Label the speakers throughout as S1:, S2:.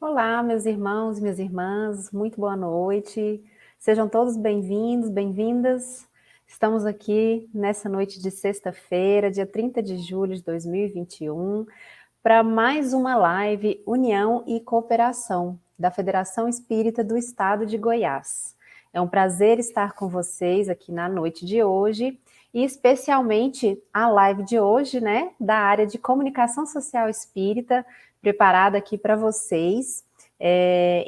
S1: Olá, meus irmãos e minhas irmãs, muito boa noite. Sejam todos bem-vindos, bem-vindas. Estamos aqui nessa noite de sexta-feira, dia 30 de julho de 2021, para mais uma live União e Cooperação da Federação Espírita do Estado de Goiás. É um prazer estar com vocês aqui na noite de hoje e especialmente a live de hoje, né, da área de comunicação social espírita, preparada aqui para vocês.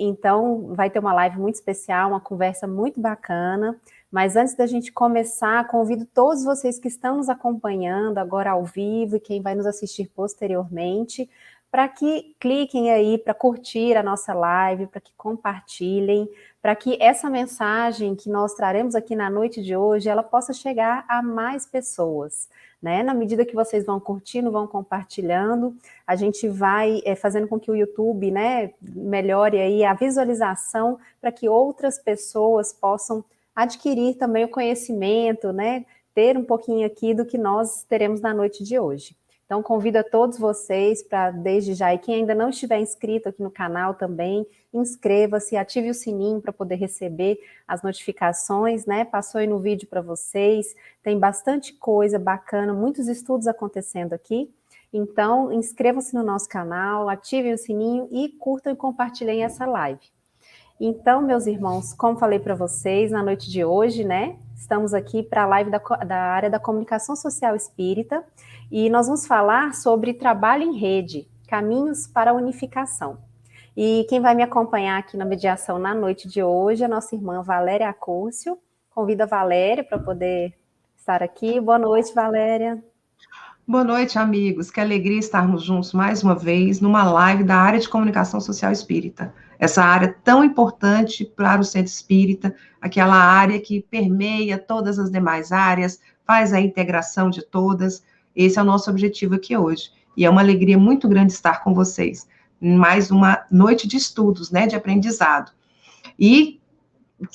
S1: Então, vai ter uma live muito especial, uma conversa muito bacana. Mas antes da gente começar, convido todos vocês que estão nos acompanhando agora ao vivo e quem vai nos assistir posteriormente, para que cliquem aí para curtir a nossa live, para que compartilhem, para que essa mensagem que nós traremos aqui na noite de hoje, ela possa chegar a mais pessoas, né? Na medida que vocês vão curtindo, vão compartilhando, a gente vai fazendo com que o YouTube, né, melhore aí a visualização para que outras pessoas possam adquirir também o conhecimento, né, ter um pouquinho aqui do que nós teremos na noite de hoje. Então, convido a todos vocês para, desde já, e quem ainda não estiver inscrito aqui no canal também, inscreva-se, ative o sininho para poder receber as notificações, né? Passou aí no vídeo para vocês, tem bastante coisa bacana, muitos estudos acontecendo aqui. Então, inscrevam-se no nosso canal, ativem o sininho e curtam e compartilhem essa live. Então, meus irmãos, como falei para vocês, na noite de hoje, né, estamos aqui para a live da área da comunicação social espírita e nós vamos falar sobre trabalho em rede, caminhos para a unificação. E quem vai me acompanhar aqui na mediação na noite de hoje é a nossa irmã Valéria Acúrcio. Convido a Valéria para poder estar aqui. Boa noite, Valéria.
S2: Boa noite, amigos. Que alegria estarmos juntos mais uma vez numa live da área de comunicação social espírita. Essa área tão importante para o centro espírita, aquela área que permeia todas as demais áreas, faz a integração de todas. Esse é o nosso objetivo aqui hoje. E é uma alegria muito grande estar com vocês. Mais uma noite de estudos, né, de aprendizado. E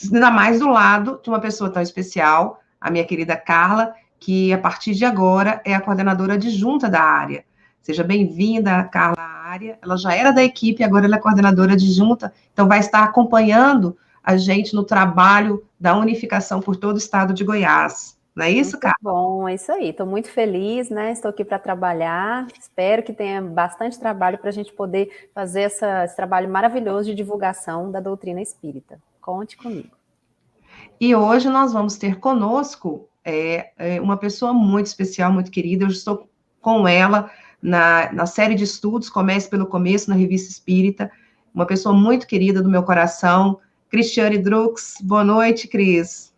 S2: ainda mais do lado de uma pessoa tão especial, a minha querida Carla, que a partir de agora é a coordenadora adjunta da área. Seja bem-vinda, Carla, à área. Ela já era da equipe, agora ela é coordenadora adjunta, então vai estar acompanhando a gente no trabalho da unificação por todo o estado de Goiás. Não é isso,
S1: Muito
S2: Carla?
S1: bom, é isso aí. Estou muito feliz, né? Estou aqui para trabalhar. Espero que tenha bastante trabalho para a gente poder fazer esse trabalho maravilhoso de divulgação da doutrina espírita. Conte comigo.
S2: E hoje nós vamos ter conosco uma pessoa muito especial, muito querida. Eu estou com ela na série de estudos, Comece pelo Começo, na Revista Espírita. Uma pessoa muito querida do meu coração, Cristiane Drux. Boa noite, Cris.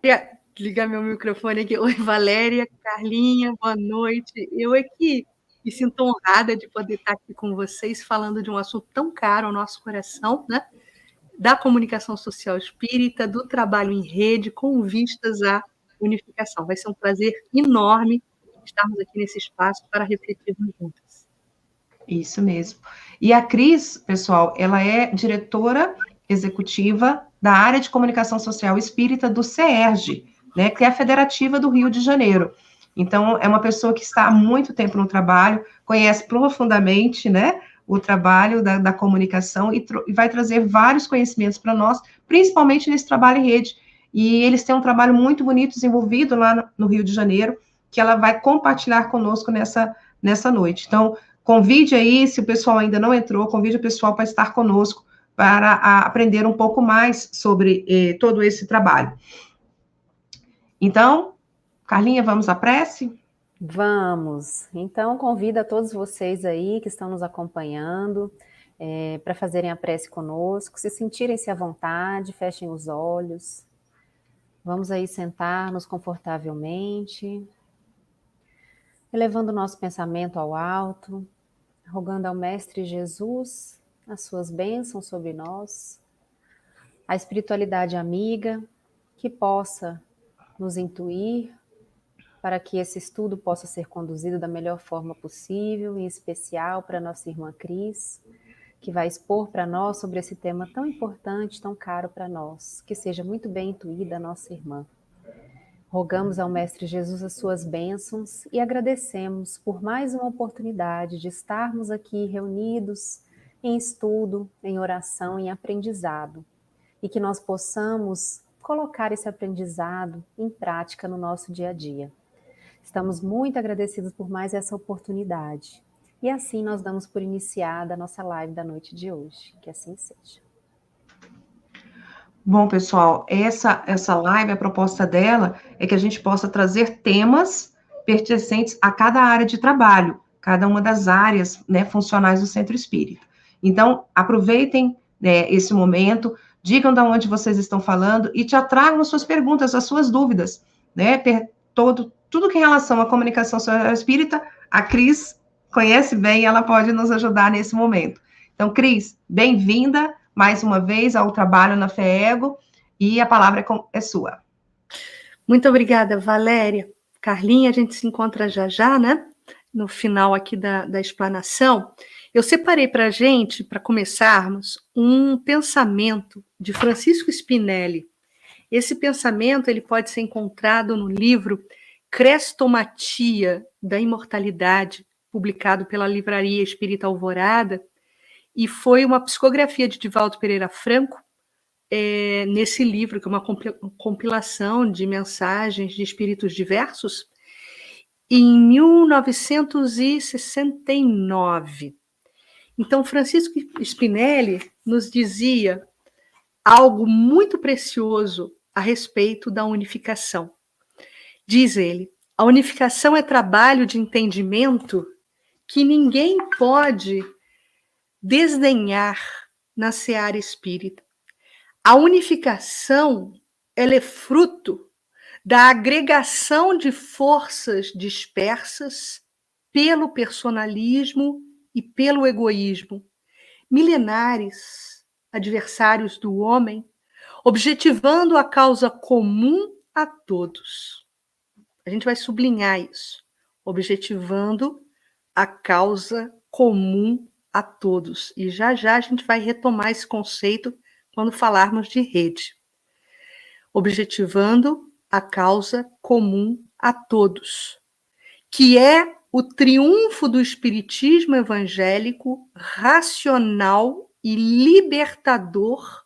S3: Queria ligar meu microfone aqui. Oi, Valéria, Carlinha, boa noite. Eu aqui me sinto honrada de poder estar aqui com vocês falando de um assunto tão caro ao nosso coração, né? Da comunicação social espírita, do trabalho em rede, com vistas à unificação. Vai ser um prazer enorme estarmos aqui nesse espaço para refletirmos juntas.
S2: Isso mesmo. E a Cris, pessoal, ela é diretora executiva da área de comunicação social espírita do CERJ, né, que é a Federativa do Rio de Janeiro. Então, é uma pessoa que está há muito tempo no trabalho, conhece profundamente, né, o trabalho da comunicação e vai trazer vários conhecimentos para nós, principalmente nesse trabalho em rede. E eles têm um trabalho muito bonito desenvolvido lá no Rio de Janeiro, que ela vai compartilhar conosco nessa noite. Então, convide aí, se o pessoal ainda não entrou, convide o pessoal para estar conosco, para aprender um pouco mais sobre todo esse trabalho. Então, Carlinha, vamos à prece?
S1: Vamos! Então, convido a todos vocês aí que estão nos acompanhando para fazerem a prece conosco, se sentirem-se à vontade, fechem os olhos. Vamos aí sentar-nos confortavelmente, elevando o nosso pensamento ao alto, rogando ao Mestre Jesus as suas bênçãos sobre nós, a espiritualidade amiga que possa nos intuir para que esse estudo possa ser conduzido da melhor forma possível, em especial para nossa irmã Cris, que vai expor para nós sobre esse tema tão importante, tão caro para nós, que seja muito bem intuída a nossa irmã. Rogamos ao Mestre Jesus as suas bênçãos e agradecemos por mais uma oportunidade de estarmos aqui reunidos em estudo, em oração, em aprendizado, e que nós possamos colocar esse aprendizado em prática no nosso dia a dia. Estamos muito agradecidos por mais essa oportunidade. E assim nós damos por iniciada a nossa live da noite de hoje. Que assim seja.
S2: Bom, pessoal, essa live, a proposta dela é que a gente possa trazer temas pertencentes a cada área de trabalho, cada uma das áreas, né, funcionais do Centro Espírita. Então, aproveitem, né, esse momento, digam de onde vocês estão falando e te tragam as suas perguntas, as suas dúvidas, né, tudo que em relação à comunicação social espírita, a Cris conhece bem e ela pode nos ajudar nesse momento. Então, Cris, bem-vinda mais uma vez ao trabalho na FEEGO, e a palavra é sua.
S3: Muito obrigada, Valéria. Carlinha, a gente se encontra já, né? No final aqui da explanação. Eu separei para a gente, para começarmos, um pensamento de Francisco Spinelli. Esse pensamento ele pode ser encontrado no livro Crestomatia da Imortalidade, publicado pela Livraria Espírita Alvorada, e foi uma psicografia de Divaldo Pereira Franco, nesse livro, que é uma compilação de mensagens de espíritos diversos, em 1969. Então, Francisco Spinelli nos dizia algo muito precioso a respeito da unificação. Diz ele: a unificação é trabalho de entendimento que ninguém pode desdenhar na seara espírita. A unificação, ela é fruto da agregação de forças dispersas pelo personalismo e pelo egoísmo, milenares adversários do homem, objetivando a causa comum a todos. A gente vai sublinhar isso, objetivando a causa comum a todos. E já a gente vai retomar esse conceito quando falarmos de rede. Objetivando a causa comum a todos, que é o triunfo do espiritismo evangélico racional e libertador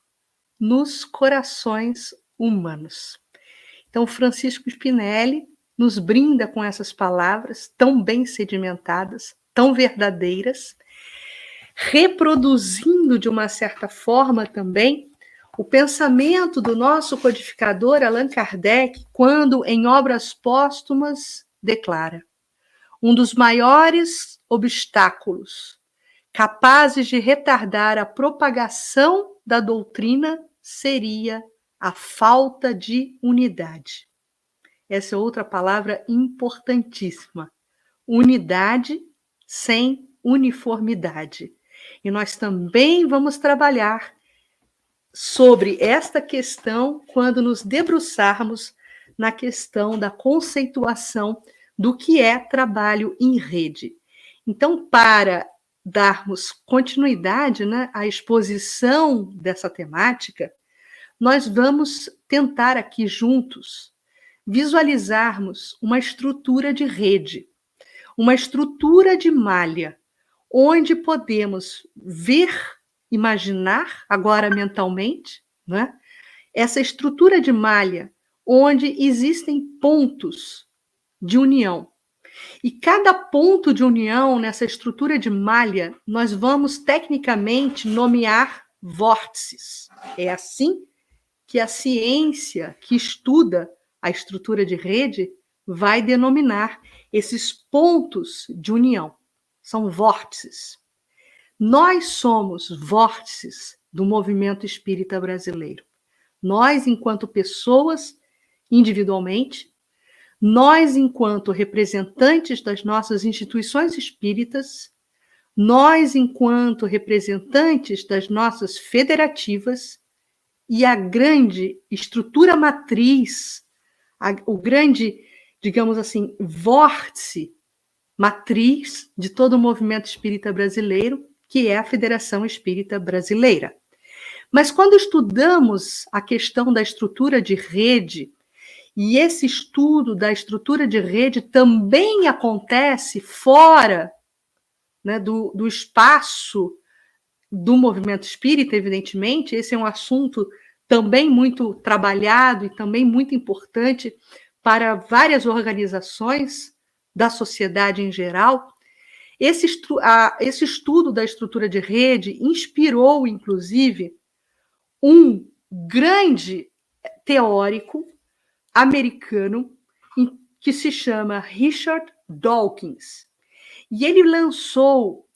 S3: nos corações humanos. Então, Francisco Spinelli nos brinda com essas palavras tão bem sedimentadas, tão verdadeiras, reproduzindo de uma certa forma também o pensamento do nosso codificador Allan Kardec, quando em Obras Póstumas declara: um dos maiores obstáculos capazes de retardar a propagação da doutrina seria a falta de unidade. Essa é outra palavra importantíssima. Unidade sem uniformidade. E nós também vamos trabalhar sobre esta questão quando nos debruçarmos na questão da conceituação do que é trabalho em rede. Então, para darmos continuidade, né, à exposição dessa temática, nós vamos tentar aqui juntos visualizarmos uma estrutura de rede, uma estrutura de malha, onde podemos ver, imaginar, agora mentalmente, né, essa estrutura de malha, onde existem pontos de união. E cada ponto de união nessa estrutura de malha, nós vamos tecnicamente nomear vórtices. É assim que a ciência que estuda a estrutura de rede vai denominar esses pontos de união. São vórtices. Nós somos vórtices do movimento espírita brasileiro. Nós, enquanto pessoas, individualmente, nós, enquanto representantes das nossas instituições espíritas, nós, enquanto representantes das nossas federativas, e a grande estrutura matriz, o grande, digamos assim, vórtice matriz de todo o movimento espírita brasileiro, que é a Federação Espírita Brasileira. Mas quando estudamos a questão da estrutura de rede, e esse estudo da estrutura de rede também acontece fora, né, do espaço do movimento espírita, evidentemente, esse é um assunto também muito trabalhado e também muito importante para várias organizações da sociedade em geral. Esse estudo da estrutura de rede inspirou, inclusive, um grande teórico americano que se chama Richard Dawkins. E ele lançou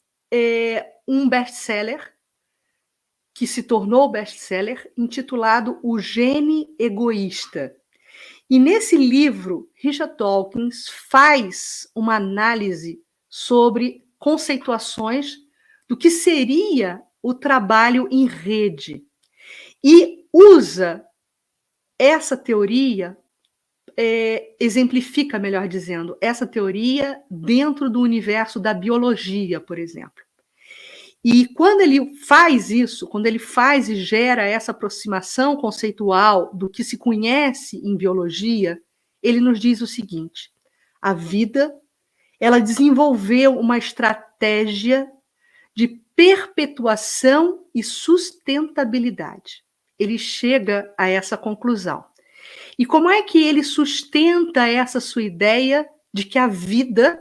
S3: um best-seller, que se tornou best-seller, intitulado O Gene Egoísta. E nesse livro, Richard Dawkins faz uma análise sobre conceituações do que seria o trabalho em rede. E usa essa teoria, exemplifica, melhor dizendo, essa teoria dentro do universo da biologia, por exemplo. E quando ele faz isso, quando ele faz e gera essa aproximação conceitual do que se conhece em biologia, ele nos diz o seguinte: a vida, ela desenvolveu uma estratégia de perpetuação e sustentabilidade. Ele chega a essa conclusão. E como é que ele sustenta essa sua ideia de que a vida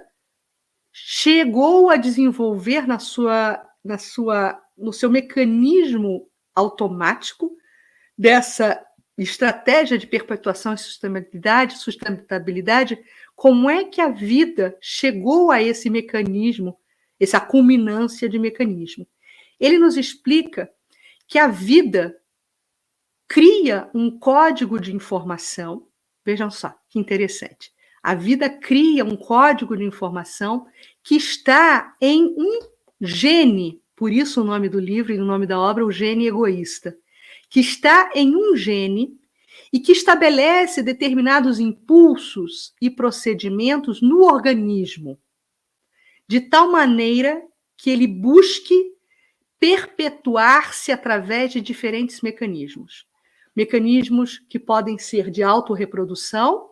S3: chegou a desenvolver no seu mecanismo automático dessa estratégia de perpetuação e sustentabilidade, como é que a vida chegou a esse mecanismo, essa culminância de mecanismo? Ele nos explica que a vida cria um código de informação. Vejam só, que interessante. A vida cria um código de informação que está em um gene, por isso o nome do livro e o nome da obra, O Gene Egoísta, que está em um gene e que estabelece determinados impulsos e procedimentos no organismo, de tal maneira que ele busque perpetuar-se através de diferentes mecanismos. Mecanismos que podem ser de autorreprodução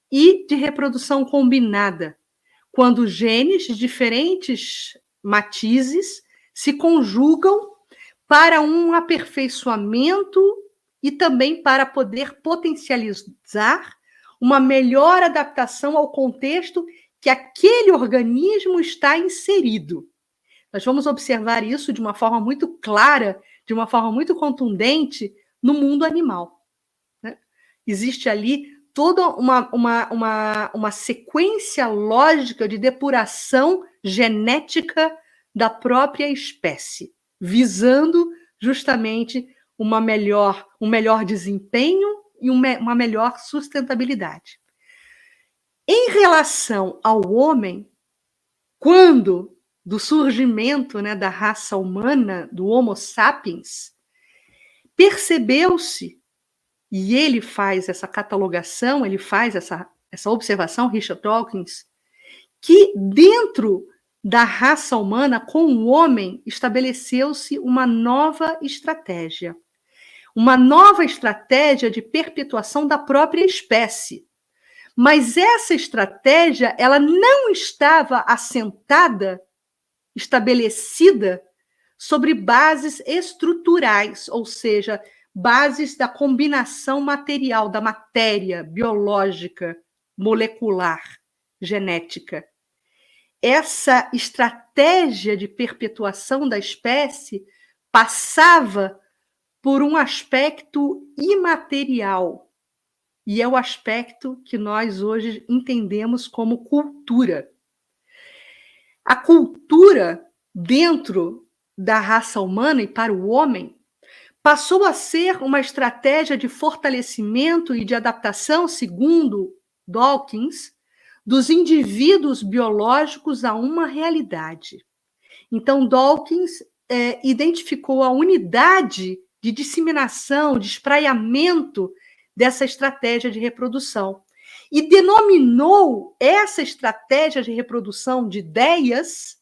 S3: e de reprodução combinada, quando genes de diferentes matizes se conjugam para um aperfeiçoamento e também para poder potencializar uma melhor adaptação ao contexto que aquele organismo está inserido. Nós vamos observar isso de uma forma muito clara, de uma forma muito contundente no mundo animal, né? Existe ali toda uma sequência lógica de depuração genética da própria espécie, visando justamente um melhor desempenho e uma melhor sustentabilidade. Em relação ao homem, quando do surgimento, né, da raça humana, do Homo sapiens, percebeu-se, e ele faz essa catalogação, ele faz essa observação, Richard Dawkins, que dentro da raça humana, com o homem, estabeleceu-se uma nova estratégia de perpetuação da própria espécie. Mas essa estratégia, ela não estava assentada, estabelecida sobre bases estruturais, ou seja, bases da combinação material, da matéria biológica, molecular, genética. Essa estratégia de perpetuação da espécie passava por um aspecto imaterial, e é o aspecto que nós hoje entendemos como cultura. A cultura, dentro da raça humana e para o homem, passou a ser uma estratégia de fortalecimento e de adaptação, segundo Dawkins, dos indivíduos biológicos a uma realidade. Então, Dawkins identificou a unidade de disseminação, de espraiamento dessa estratégia de reprodução e denominou essa estratégia de reprodução de ideias,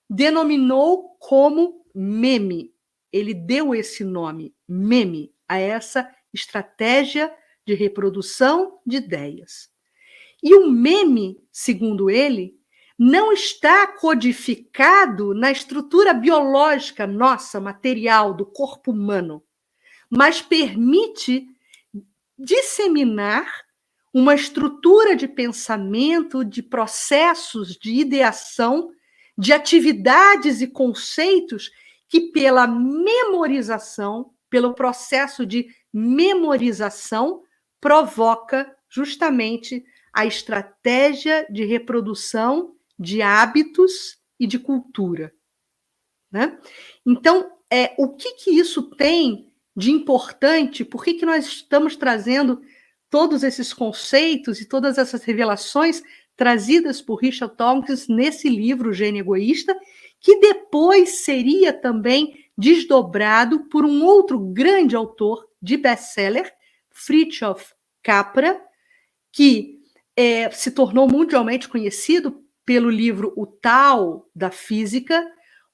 S3: denominou como meme. Ele deu esse nome, meme, a essa estratégia de reprodução de ideias. E o meme, segundo ele, não está codificado na estrutura biológica nossa, material, do corpo humano, mas permite disseminar uma estrutura de pensamento, de processos, de ideação, de atividades e conceitos que, pela memorização, pelo processo de memorização, provoca justamente a estratégia de reprodução de hábitos e de cultura. Né? Então, o que isso tem de importante? Por que nós estamos trazendo todos esses conceitos e todas essas revelações trazidas por Richard Dawkins nesse livro, O Gênio Egoísta, que depois seria também desdobrado por um outro grande autor de best-seller, Fritjof Capra, que se tornou mundialmente conhecido pelo livro O Tao da Física,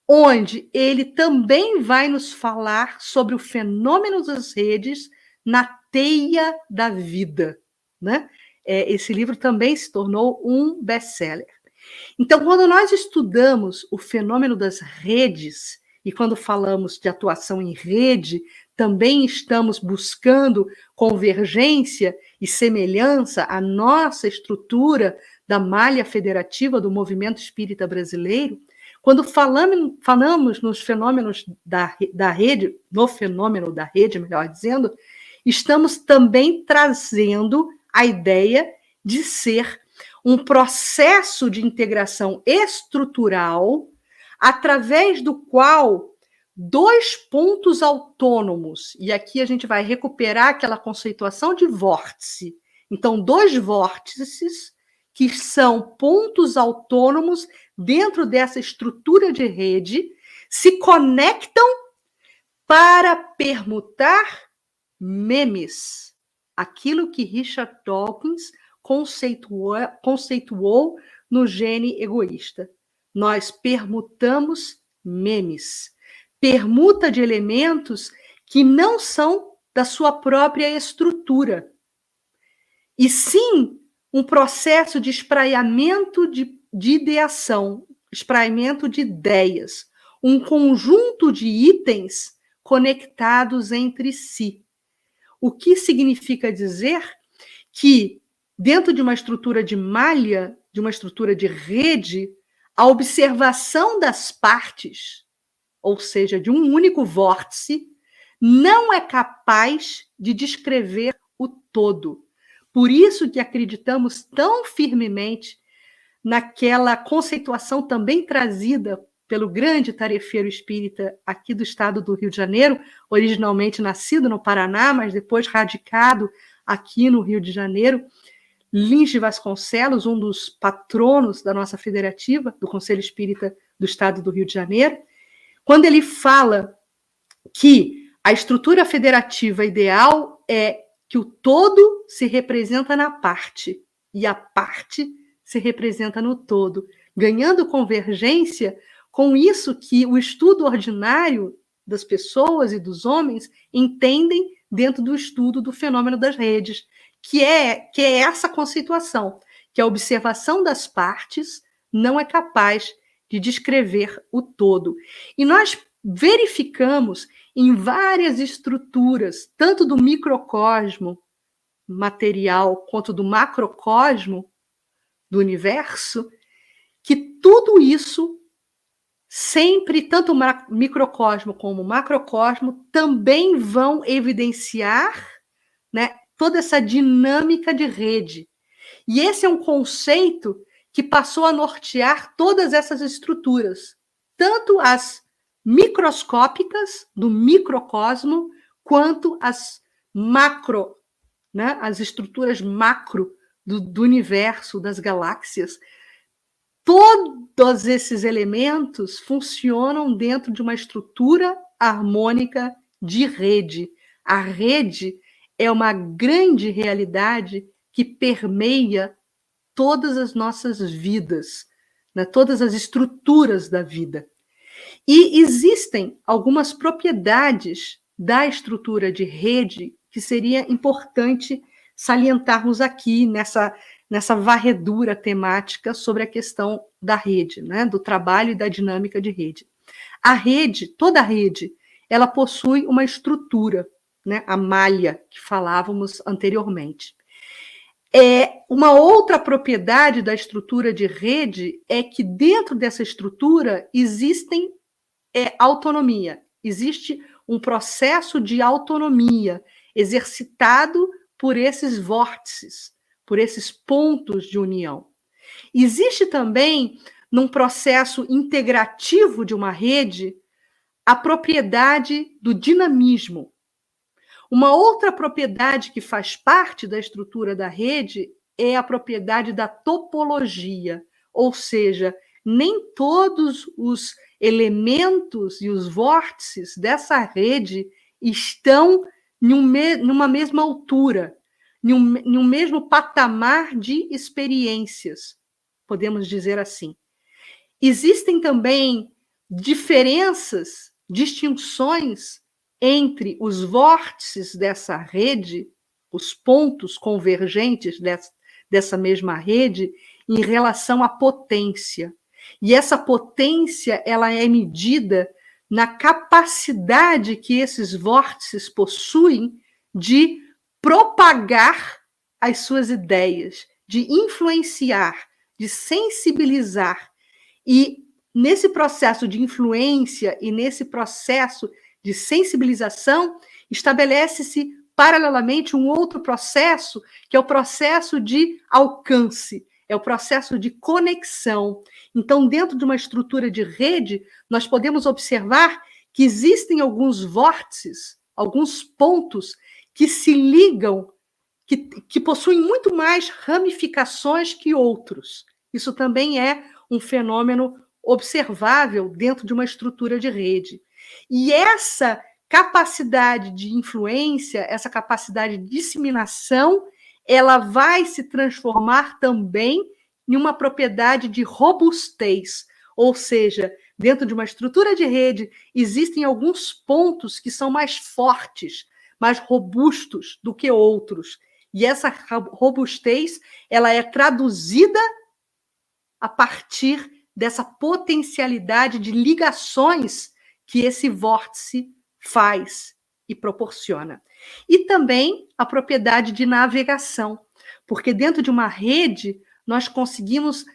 S3: onde ele também vai nos falar sobre o fenômeno das redes na teia da vida. Né? Esse livro também se tornou um best-seller. Então, quando nós estudamos o fenômeno das redes, e quando falamos de atuação em rede, também estamos buscando convergência e semelhança à nossa estrutura da malha federativa do movimento espírita brasileiro. Quando falamos nos fenômenos da rede, no fenômeno da rede, melhor dizendo, estamos também trazendo a ideia de ser um processo de integração estrutural através do qual dois pontos autônomos, e aqui a gente vai recuperar aquela conceituação de vórtice. Então, dois vórtices que são pontos autônomos dentro dessa estrutura de rede se conectam para permutar memes, aquilo que Richard Dawkins conceituou no Gênio Egoísta. Nós permutamos memes, permuta de elementos que não são da sua própria estrutura, e sim um processo de espraiamento de ideação, espraiamento de ideias, um conjunto de itens conectados entre si. O que significa dizer que, dentro de uma estrutura de malha, de uma estrutura de rede, a observação das partes, ou seja, de um único vórtice, não é capaz de descrever o todo. Por isso que acreditamos tão firmemente naquela conceituação também trazida pelo grande tarefeiro espírita aqui do estado do Rio de Janeiro, originalmente nascido no Paraná, mas depois radicado aqui no Rio de Janeiro, Lins de Vasconcelos, um dos patronos da nossa federativa, do Conselho Espírita do Estado do Rio de Janeiro, quando ele fala que a estrutura federativa ideal é que o todo se representa na parte e a parte se representa no todo, ganhando convergência com isso que o estudo ordinário das pessoas e dos homens entendem dentro do estudo do fenômeno das redes, que é essa conceituação, que a observação das partes não é capaz de descrever o todo. E nós verificamos em várias estruturas, tanto do microcosmo material quanto do macrocosmo do universo, que tudo isso sempre, tanto o microcosmo como o macrocosmo, também vão evidenciar, né, toda essa dinâmica de rede. E esse é um conceito que passou a nortear todas essas estruturas, tanto as microscópicas do microcosmo, quanto as macro, né, as estruturas macro do universo, das galáxias. Todos esses elementos funcionam dentro de uma estrutura harmônica de rede. A rede é uma grande realidade que permeia todas as nossas vidas, né? Todas as estruturas da vida. E existem algumas propriedades da estrutura de rede que seria importante salientarmos aqui nessa varredura temática sobre a questão da rede, né, do trabalho e da dinâmica de rede. A rede, toda a rede, ela possui uma estrutura, né, a malha que falávamos anteriormente. Uma outra propriedade da estrutura de rede é que dentro dessa estrutura existe autonomia, existe um processo de autonomia exercitado por esses vórtices, por esses pontos de união. Existe também, num processo integrativo de uma rede, a propriedade do dinamismo. Uma outra propriedade que faz parte da estrutura da rede é a propriedade da topologia, ou seja, nem todos os elementos e os vórtices dessa rede estão numa mesma altura, num mesmo patamar de experiências, podemos dizer assim. Existem também diferenças, distinções entre os vórtices dessa rede, os pontos convergentes dessa mesma rede, em relação à potência. E essa potência, ela é medida na capacidade que esses vórtices possuem de propagar as suas ideias, de influenciar, de sensibilizar. E nesse processo de influência e nesse processo de sensibilização, estabelece-se paralelamente um outro processo, que é o processo de alcance, é o processo de conexão. Então, dentro de uma estrutura de rede, nós podemos observar que existem alguns vórtices, alguns pontos que se ligam, que possuem muito mais ramificações que outros. Isso também é um fenômeno observável dentro de uma estrutura de rede. E essa capacidade de influência, essa capacidade de disseminação, ela vai se transformar também em uma propriedade de robustez, ou seja, dentro de uma estrutura de rede, existem alguns pontos que são mais fortes, mais robustos do que outros. E essa robustez, ela é traduzida a partir dessa potencialidade de ligações que esse vórtice faz e proporciona. E também a propriedade de navegação, porque dentro de uma rede nós conseguimos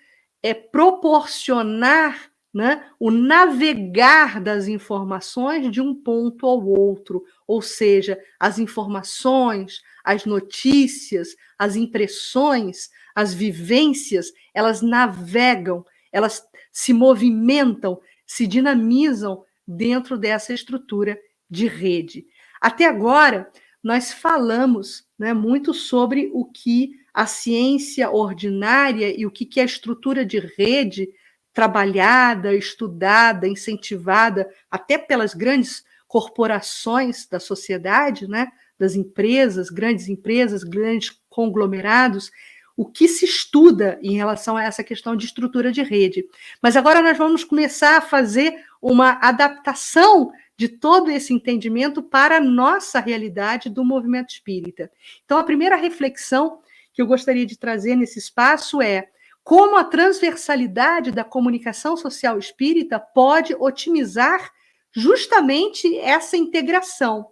S3: proporcionar, né, o navegar das informações de um ponto ao outro, ou seja, as informações, as notícias, as impressões, as vivências, elas navegam, elas se movimentam, se dinamizam dentro dessa estrutura de rede. Até agora, nós falamos, né, muito sobre o que a ciência ordinária e o que é a estrutura de rede trabalhada, estudada, incentivada até pelas grandes corporações da sociedade, né, das empresas, grandes conglomerados, o que se estuda em relação a essa questão de estrutura de rede. Mas agora nós vamos começar a fazer uma adaptação de todo esse entendimento para a nossa realidade do movimento espírita. Então, a primeira reflexão que eu gostaria de trazer nesse espaço é como a transversalidade da comunicação social espírita pode otimizar justamente essa integração,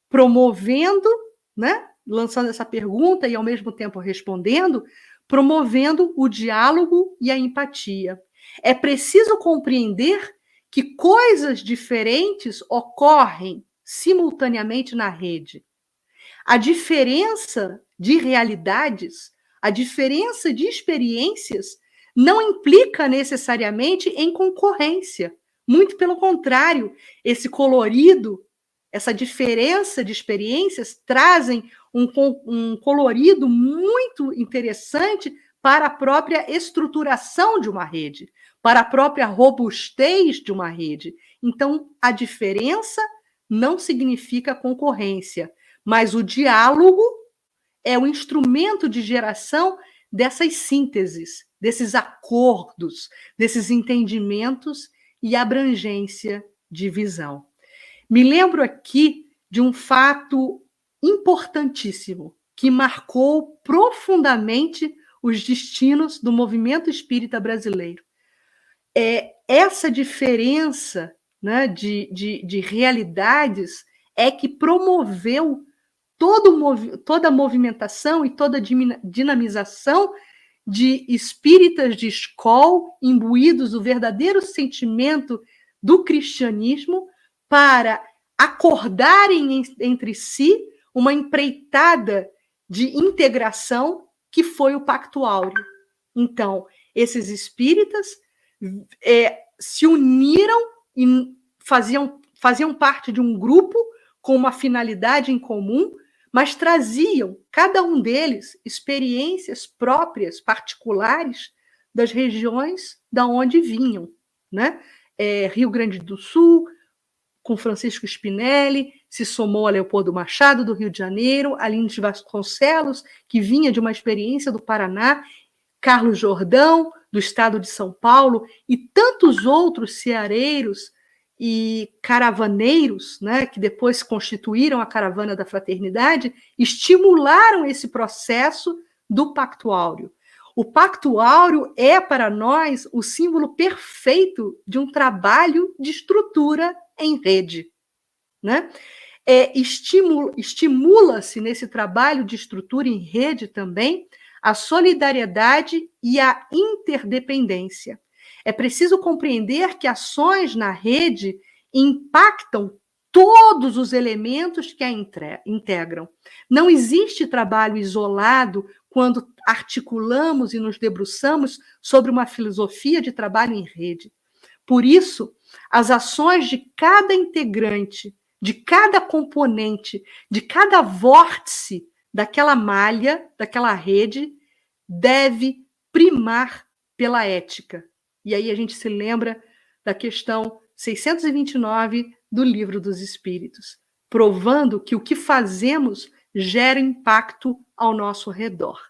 S3: promovendo, né, lançando essa pergunta e, ao mesmo tempo, respondendo, promovendo o diálogo e a empatia. É preciso compreender que coisas diferentes ocorrem simultaneamente na rede. A diferença de realidades, a diferença de experiências não implica necessariamente em concorrência. Muito pelo contrário, esse colorido, essa diferença de experiências trazem um colorido muito interessante para a própria estruturação de uma rede, para a própria robustez de uma rede. Então, a diferença não significa concorrência, mas o diálogo é o instrumento de geração dessas sínteses, desses acordos, desses entendimentos e abrangência de visão. Me lembro aqui de um fato importantíssimo, que marcou profundamente os destinos do movimento espírita brasileiro. Essa diferença, né, de realidades é que promoveu toda a movimentação e toda a dinamização de espíritas de escola, imbuídos do verdadeiro sentimento do cristianismo, para acordarem entre si uma empreitada de integração que foi o Pacto Áureo. Então, esses espíritas se uniram e faziam parte de um grupo com uma finalidade em comum, mas traziam, cada um deles, experiências próprias, particulares, das regiões da onde vinham, né? Rio Grande do Sul, com Francisco Spinelli, se somou a Leopoldo Machado, do Rio de Janeiro, Aline de Vasconcelos, que vinha de uma experiência do Paraná, Carlos Jordão, do estado de São Paulo, e tantos outros ceareiros e caravaneiros, né, que depois constituíram a Caravana da Fraternidade, estimularam esse processo do Pacto Áureo. O Pacto Áureo é, para nós, o símbolo perfeito de um trabalho de estrutura em rede, né? Estimula-se nesse trabalho de estrutura em rede também a solidariedade e a interdependência. É preciso compreender que ações na rede impactam todos os elementos que a integram. Não existe trabalho isolado quando articulamos e nos debruçamos sobre uma filosofia de trabalho em rede. Por isso, as ações de cada integrante, de cada componente, de cada vórtice daquela malha, daquela rede, deve primar pela ética. E aí a gente se lembra da questão 629 do Livro dos Espíritos, provando que o que fazemos gera impacto ao nosso redor.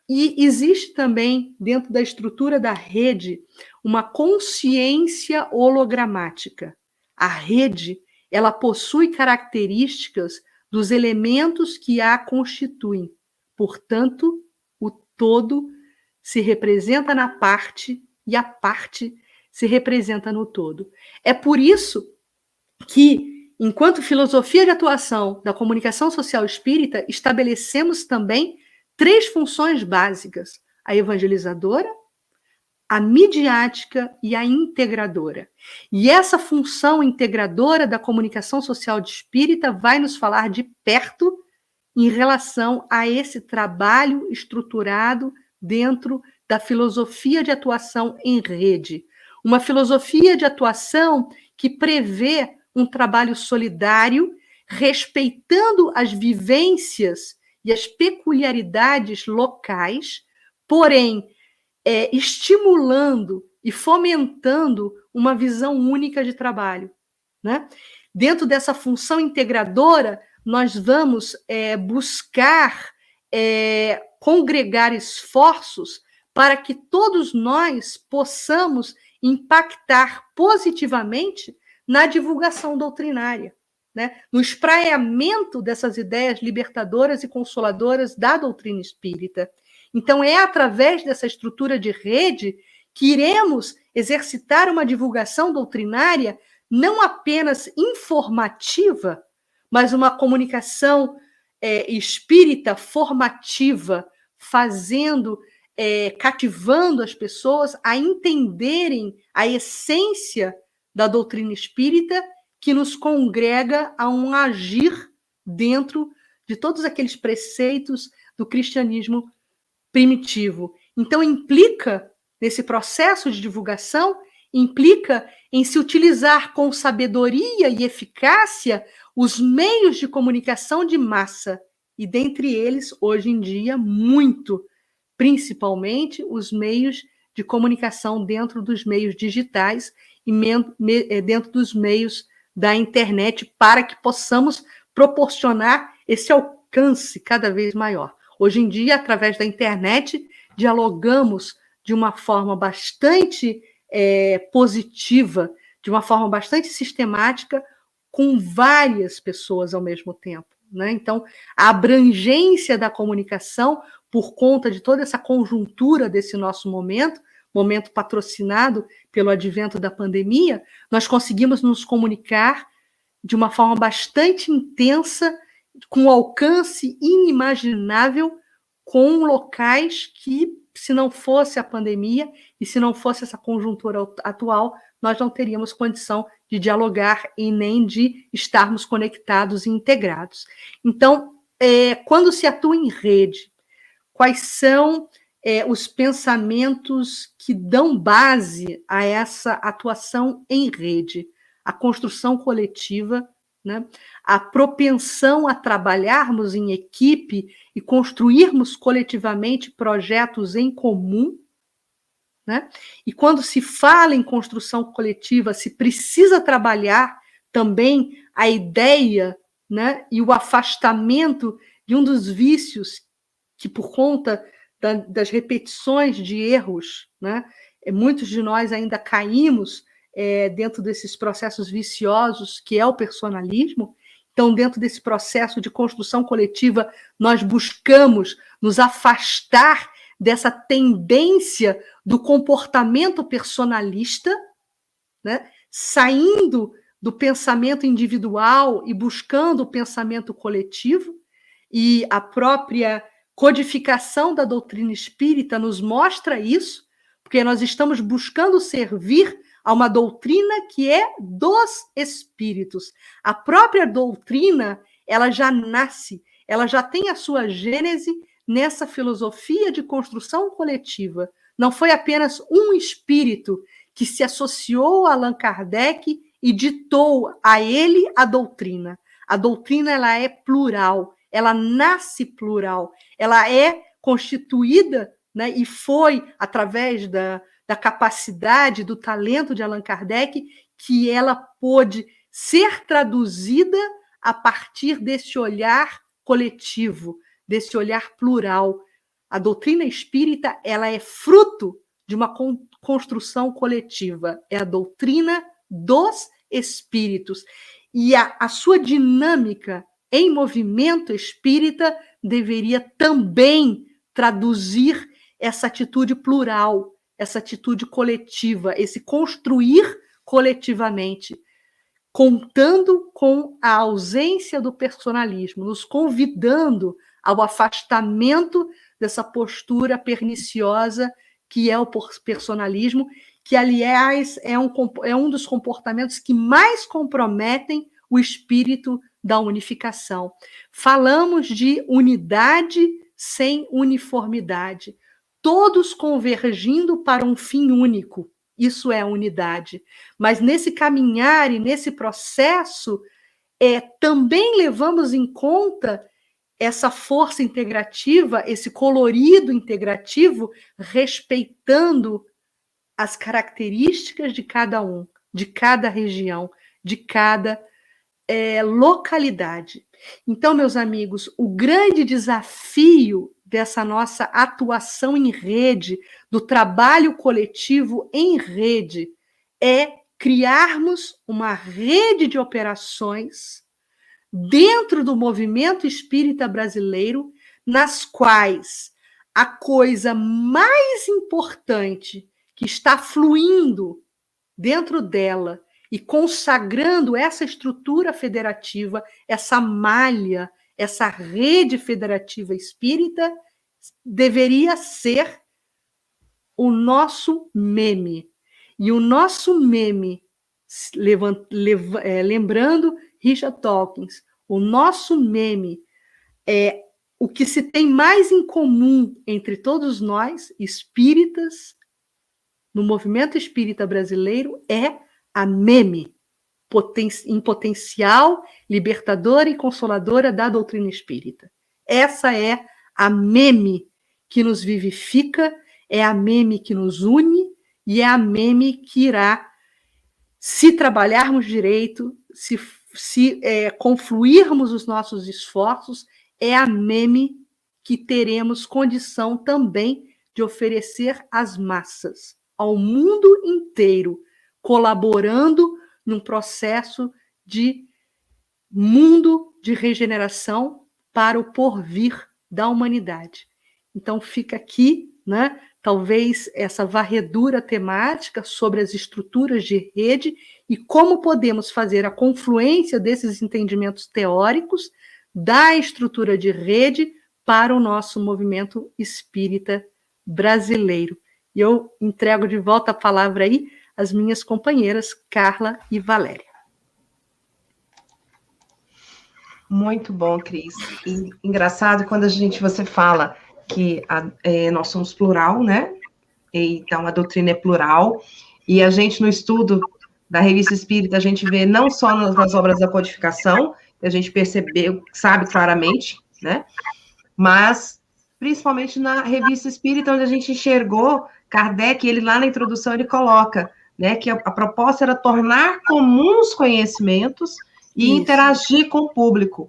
S3: E existe também, dentro da estrutura da rede, uma consciência hologramática. A rede, ela possui características dos elementos que a constituem. Portanto, o todo se representa na parte e a parte se representa no todo. É por isso que, enquanto filosofia de atuação da comunicação social espírita, estabelecemos também 3 funções básicas: a evangelizadora, a midiática e a integradora. E essa função integradora da comunicação social espírita vai nos falar de perto em relação a esse trabalho estruturado dentro da filosofia de atuação em rede. Uma filosofia de atuação que prevê um trabalho solidário, respeitando as vivências e as peculiaridades locais, porém, estimulando e fomentando uma visão única de trabalho, né? Dentro dessa função integradora, nós vamos buscar congregar esforços para que todos nós possamos impactar positivamente na divulgação doutrinária, né? No espraiamento dessas ideias libertadoras e consoladoras da doutrina espírita. Então, é através dessa estrutura de rede que iremos exercitar uma divulgação doutrinária não apenas informativa, mas uma comunicação espírita formativa, cativando as pessoas a entenderem a essência da doutrina espírita, que nos congrega a um agir dentro de todos aqueles preceitos do cristianismo primitivo. Então, implica, nesse processo de divulgação, implica em se utilizar com sabedoria e eficácia os meios de comunicação de massa, e dentre eles, hoje em dia, principalmente os meios de comunicação dentro dos meios digitais e dentro dos meios da internet, para que possamos proporcionar esse alcance cada vez maior. Hoje em dia, através da internet, dialogamos de uma forma bastante positiva, de uma forma bastante sistemática, com várias pessoas ao mesmo tempo, né? Então, a abrangência da comunicação, por conta de toda essa conjuntura desse nosso momento patrocinado pelo advento da pandemia, nós conseguimos nos comunicar de uma forma bastante intensa, com um alcance inimaginável, com locais que, se não fosse a pandemia e se não fosse essa conjuntura atual, nós não teríamos condição de dialogar e nem de estarmos conectados e integrados. Então, quando se atua em rede, quais são os pensamentos que dão base a essa atuação em rede? A construção coletiva, né? A propensão a trabalharmos em equipe e construirmos coletivamente projetos em comum, né? E quando se fala em construção coletiva, se precisa trabalhar também a ideia, né, e o afastamento de um dos vícios que, por conta das repetições de erros, né, muitos de nós ainda caímos dentro desses processos viciosos, que é o personalismo. Então, dentro desse processo de construção coletiva, nós buscamos nos afastar dessa tendência do comportamento personalista, né, saindo do pensamento individual e buscando o pensamento coletivo, e a própria codificação da doutrina espírita nos mostra isso, porque nós estamos buscando servir a uma doutrina que é dos espíritos. A própria doutrina, ela já nasce, ela já tem a sua gênese nessa filosofia de construção coletiva. Não foi apenas um espírito que se associou a Allan Kardec e ditou a ele a doutrina. A doutrina, ela é plural, ela nasce plural, ela é constituída, né, e foi através da capacidade, do talento de Allan Kardec, que ela pôde ser traduzida a partir desse olhar coletivo, desse olhar plural. A doutrina espírita, ela é fruto de uma construção coletiva, é a doutrina dos espíritos. E a sua dinâmica em movimento espírita deveria também traduzir essa atitude plural, essa atitude coletiva, esse construir coletivamente, contando com a ausência do personalismo, nos convidando ao afastamento dessa postura perniciosa que é o personalismo, que, aliás, é um dos comportamentos que mais comprometem o espírito da unificação. Falamos de unidade sem uniformidade, todos convergindo para um fim único. Isso é a unidade. Mas nesse caminhar e nesse processo, também levamos em conta essa força integrativa, esse colorido integrativo, respeitando as características de cada um, de cada região, de cada localidade. Então, meus amigos, o grande desafio dessa nossa atuação em rede, do trabalho coletivo em rede, é criarmos uma rede de operações dentro do movimento espírita brasileiro, nas quais a coisa mais importante que está fluindo dentro dela e consagrando essa estrutura federativa, essa malha, essa rede federativa espírita, deveria ser o nosso meme. E o nosso meme, lembrando Richard Dawkins, o nosso meme é o que se tem mais em comum entre todos nós, espíritas, no movimento espírita brasileiro, é a meme, em potencial libertadora e consoladora da doutrina espírita. Essa é a meme que nos vivifica, é a meme que nos une e é a meme que irá, se trabalharmos direito, se confluirmos os nossos esforços, é a meme que teremos condição também de oferecer às massas, ao mundo inteiro, colaborando num processo de mundo de regeneração para o porvir da humanidade. Então fica aqui, né, talvez essa varredura temática sobre as estruturas de rede e como podemos fazer a confluência desses entendimentos teóricos da estrutura de rede para o nosso movimento espírita brasileiro. E eu entrego de volta a palavra aí às minhas companheiras Carla e Valéria.
S2: Muito bom, Cris. E engraçado quando você fala que nós somos plural, né? Então a doutrina é plural, e a gente no estudo da Revista Espírita, a gente vê não só nas obras da codificação, que a gente percebeu, sabe claramente, né? Mas principalmente na Revista Espírita, onde a gente enxergou Kardec, ele lá na introdução ele coloca, né, que a proposta era tornar comuns conhecimentos e interagir com o público.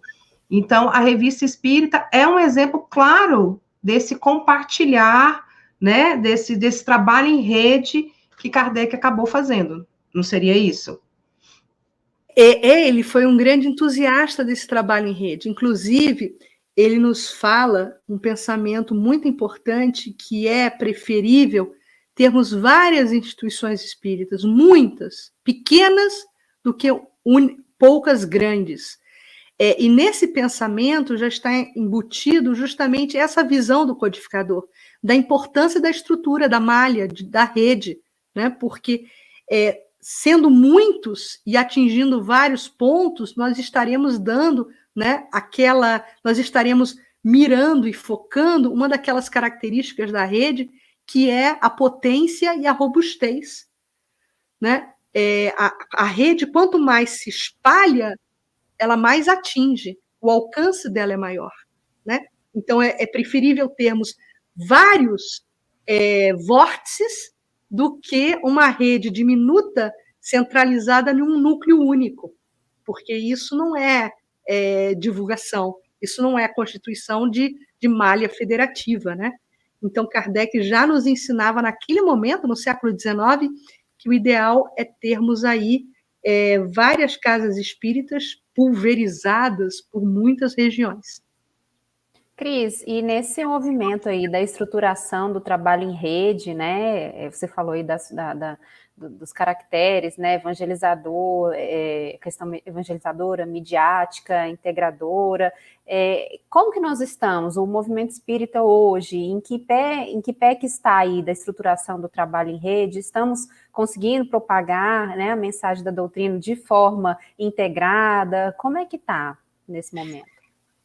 S2: Então, a Revista Espírita é um exemplo claro desse compartilhar, né, desse trabalho em rede que Kardec acabou fazendo. Não seria isso?
S3: Ele foi um grande entusiasta desse trabalho em rede. Inclusive, ele nos fala um pensamento muito importante, que é preferível termos várias instituições espíritas, muitas, pequenas do que poucas grandes. E nesse pensamento já está embutido justamente essa visão do codificador, da importância da estrutura, da malha, da rede, né? Porque sendo muitos e atingindo vários pontos, nós estaremos dando, né, nós estaremos mirando e focando uma daquelas características da rede, que é a potência e a robustez, né? A rede, quanto mais se espalha, ela mais atinge, o alcance dela é maior, né? Então, é preferível termos vários vórtices do que uma rede diminuta centralizada em um núcleo único, porque isso não é divulgação, isso não é constituição de malha federativa, né? Então, Kardec já nos ensinava naquele momento, no século XIX, que o ideal é termos aí várias casas espíritas pulverizadas por muitas regiões.
S1: Cris, e nesse movimento aí da estruturação do trabalho em rede, né? Você falou aí dos caracteres, né? Evangelizador, questão evangelizadora, midiática, integradora. Como que nós estamos? O movimento espírita hoje, em que pé que está aí da estruturação do trabalho em rede? Estamos conseguindo propagar, né, a mensagem da doutrina de forma integrada? Como é que está nesse momento?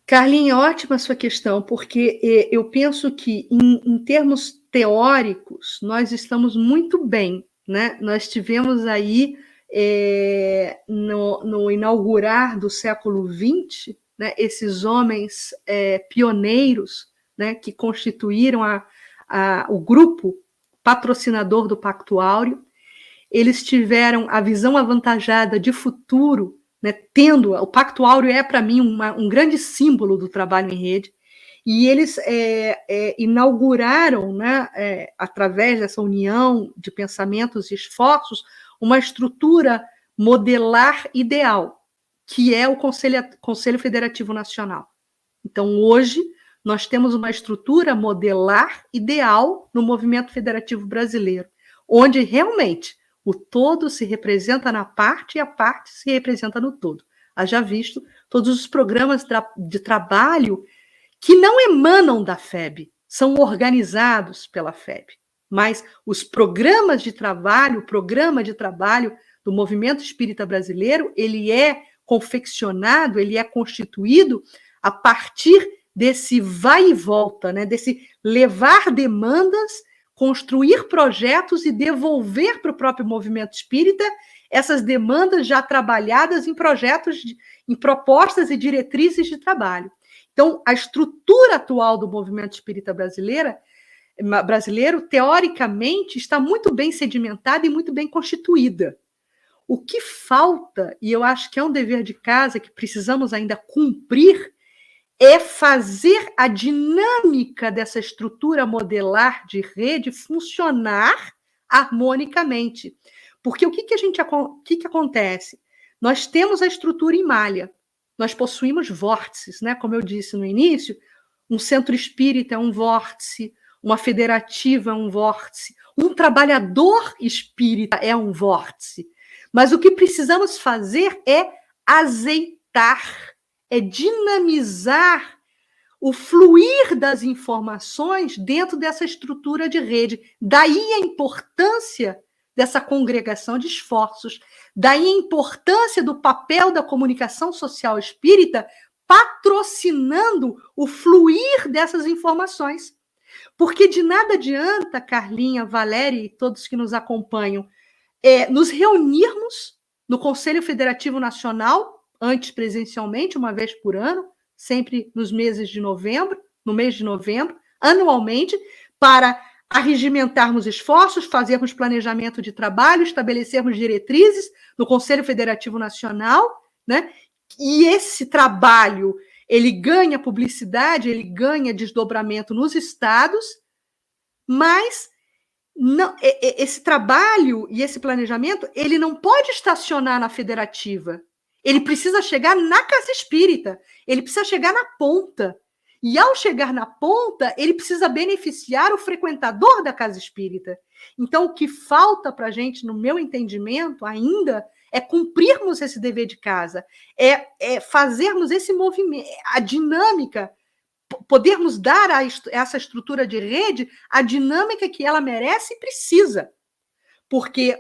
S3: Carlinha, ótima a sua questão, porque eu penso que, em termos teóricos, nós estamos muito bem, né? Nós tivemos aí, no inaugurar do século XX, né, esses homens pioneiros, né, que constituíram o grupo patrocinador do Pacto Áureo. Eles tiveram a visão avantajada de futuro, né, tendo o Pacto Áureo para mim um grande símbolo do trabalho em rede, e eles inauguraram, né, através dessa união de pensamentos e esforços, uma estrutura modelar ideal, que é o Conselho Federativo Nacional. Então, hoje, nós temos uma estrutura modelar ideal no movimento federativo brasileiro, onde realmente o todo se representa na parte e a parte se representa no todo. Haja visto todos os programas de trabalho que não emanam da FEB, são organizados pela FEB. Mas os programas de trabalho, o programa de trabalho do movimento espírita brasileiro, ele é confeccionado, ele é constituído a partir desse vai e volta, né? Desse levar demandas, construir projetos e devolver para o próprio movimento espírita essas demandas já trabalhadas em projetos, em propostas e diretrizes de trabalho. Então, a estrutura atual do movimento espírita brasileiro, teoricamente, está muito bem sedimentada e muito bem constituída. O que falta, e eu acho que é um dever de casa que precisamos ainda cumprir, é fazer a dinâmica dessa estrutura modelar de rede funcionar harmonicamente. Porque o que acontece? Nós temos a estrutura em malha, nós possuímos vórtices, né? Como eu disse no início, um centro espírita é um vórtice, uma federativa é um vórtice, um trabalhador espírita é um vórtice. Mas o que precisamos fazer é azeitar, é dinamizar o fluir das informações dentro dessa estrutura de rede. Daí a importância dessa congregação de esforços, daí a importância do papel da comunicação social espírita patrocinando o fluir dessas informações. Porque de nada adianta, Carlinha, Valéria e todos que nos acompanham, nos reunirmos no Conselho Federativo Nacional, antes presencialmente, uma vez por ano, sempre nos meses de novembro, no mês de novembro, anualmente, para arregimentarmos esforços, fazermos planejamento de trabalho, estabelecermos diretrizes no Conselho Federativo Nacional, né? E esse trabalho, ele ganha publicidade, ele ganha desdobramento nos estados, mas não, esse trabalho e esse planejamento, ele não pode estacionar na federativa. Ele precisa chegar na casa espírita, ele precisa chegar na ponta. E ao chegar na ponta, ele precisa beneficiar o frequentador da casa espírita. Então, o que falta para a gente, no meu entendimento, ainda, é cumprirmos esse dever de casa, é fazermos esse movimento, a dinâmica, podermos dar a essa estrutura de rede a dinâmica que ela merece e precisa. Porque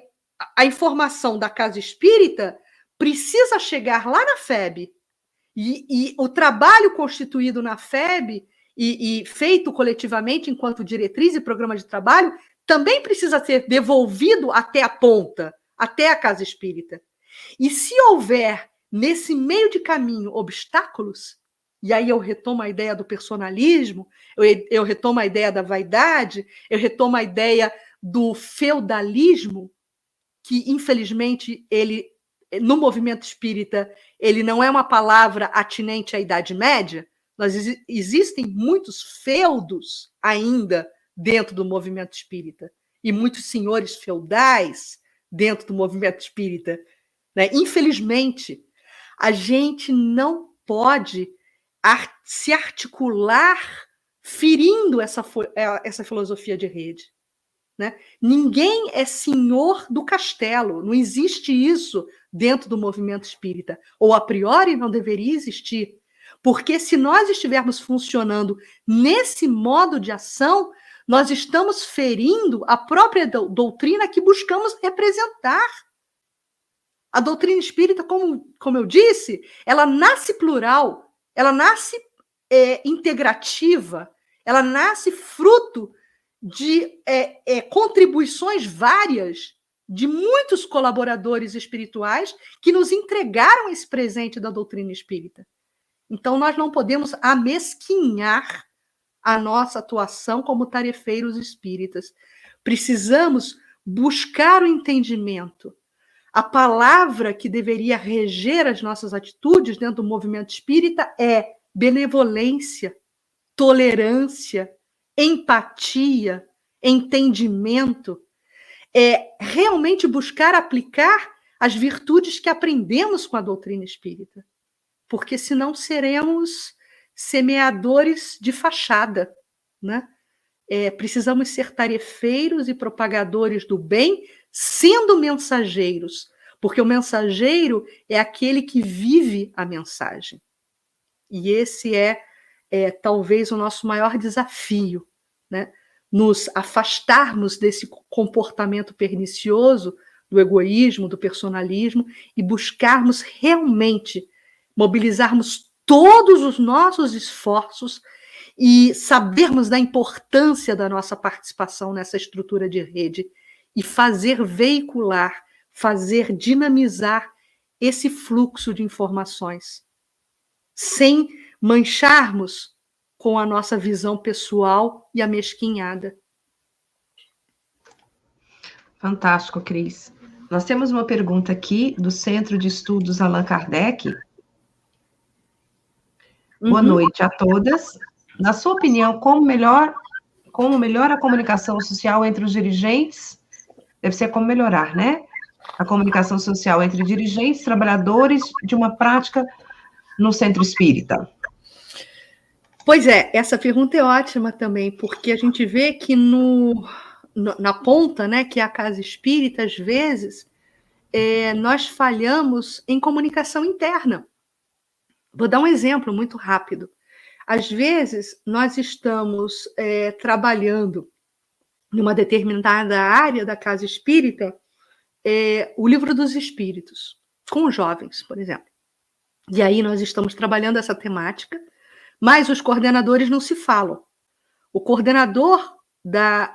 S3: a informação da casa espírita precisa chegar lá na FEB. E o trabalho constituído na FEB e feito coletivamente enquanto diretriz e programa de trabalho também precisa ser devolvido até a ponta, até a casa espírita. E se houver, nesse meio de caminho, obstáculos, e aí eu retomo a ideia do personalismo, eu retomo a ideia da vaidade, eu retomo a ideia do feudalismo, que, infelizmente, ele, no movimento espírita, ele não é uma palavra atinente à Idade Média. Existem muitos feudos ainda dentro do movimento espírita, e muitos senhores feudais dentro do movimento espírita. Né? Infelizmente, a gente não pode se articular ferindo essa filosofia de rede. Né? Ninguém é senhor do castelo, não existe isso dentro do movimento espírita, ou a priori não deveria existir, porque se nós estivermos funcionando nesse modo de ação, nós estamos ferindo a própria doutrina que buscamos representar. A doutrina espírita, como eu disse, ela nasce plural, ela nasce integrativa, ela nasce fruto de contribuições várias de muitos colaboradores espirituais que nos entregaram esse presente da doutrina espírita. Então, nós não podemos amesquinhar a nossa atuação como tarefeiros espíritas. Precisamos buscar o entendimento. A palavra que deveria reger as nossas atitudes dentro do movimento espírita é benevolência, tolerância, empatia, entendimento, é realmente buscar aplicar as virtudes que aprendemos com a doutrina espírita, porque senão seremos semeadores de fachada, né? Precisamos ser tarefeiros e propagadores do bem, sendo mensageiros, porque o mensageiro é aquele que vive a mensagem. E esse é talvez o nosso maior desafio, né? Nos afastarmos desse comportamento pernicioso do egoísmo, do personalismo e buscarmos realmente mobilizarmos todos os nossos esforços e sabermos da importância da nossa participação nessa estrutura de rede e fazer veicular, fazer dinamizar esse fluxo de informações, sem mancharmos com a nossa visão pessoal e amesquinhada.
S2: Fantástico, Cris. Nós temos uma pergunta aqui do Centro de Estudos Allan Kardec. Boa noite a todas. Na sua opinião, como melhora a comunicação social entre os dirigentes? Deve ser como melhorar, né? A comunicação social entre dirigentes, trabalhadores, de uma prática no centro espírita?
S3: Pois é, essa pergunta é ótima também, porque a gente vê que na ponta, né, que é a casa espírita, às vezes, nós falhamos em comunicação interna. Vou dar um exemplo muito rápido. Às vezes, nós estamos trabalhando numa determinada área da casa espírita, o livro dos espíritos, com jovens, por exemplo. E aí nós estamos trabalhando essa temática, mas os coordenadores não se falam. O coordenador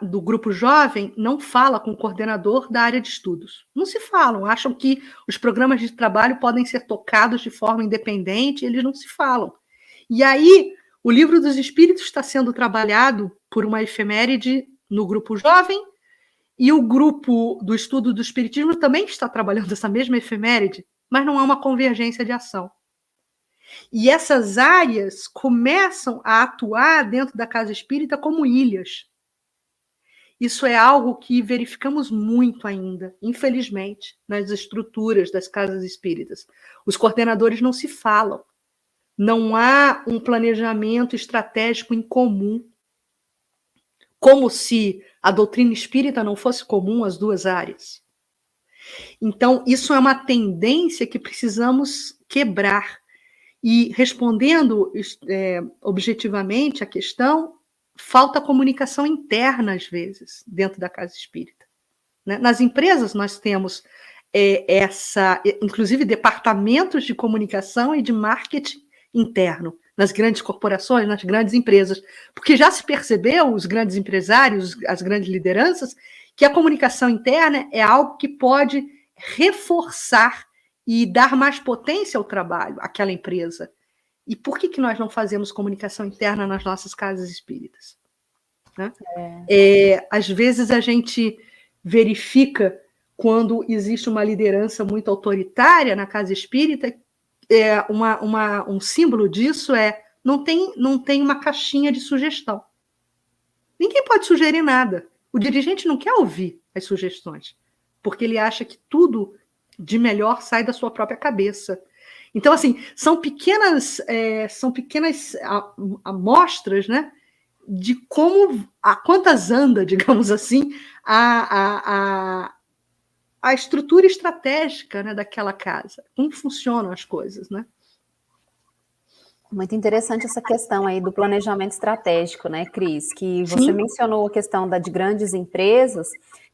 S3: do grupo jovem não fala com o coordenador da área de estudos. Não se falam, acham que os programas de trabalho podem ser tocados de forma independente, eles não se falam. E aí, o livro dos espíritos está sendo trabalhado por uma efeméride no grupo jovem, e o grupo do estudo do espiritismo também está trabalhando essa mesma efeméride, mas não há uma convergência de ação. E essas áreas começam a atuar dentro da casa espírita como ilhas. Isso é algo que verificamos muito ainda, infelizmente, nas estruturas das casas espíritas. Os coordenadores não se falam. Não há um planejamento estratégico em comum. Como se a doutrina espírita não fosse comum às duas áreas. Então, isso é uma tendência que precisamos quebrar. E respondendo objetivamente a questão, falta comunicação interna, às vezes, dentro da casa espírita. Né? Nas empresas, nós temos inclusive, departamentos de comunicação e de marketing interno, nas grandes corporações, nas grandes empresas. Porque já se percebeu, os grandes empresários, as grandes lideranças, que a comunicação interna é algo que pode reforçar e dar mais potência ao trabalho, àquela empresa. E por que nós não fazemos comunicação interna nas nossas casas espíritas? Né? Às vezes a gente verifica, quando existe uma liderança muito autoritária na casa espírita, um símbolo disso não tem uma caixinha de sugestão. Ninguém pode sugerir nada. O dirigente não quer ouvir as sugestões, porque ele acha que tudo de melhor sai da sua própria cabeça. Então, assim, são pequenas amostras, né, de a quantas anda, digamos assim, a estrutura estratégica, né, daquela casa, como funcionam as coisas, né?
S1: Muito interessante essa questão aí do planejamento estratégico, né, Cris? Que você
S3: Sim.
S1: mencionou a questão de grandes empresas,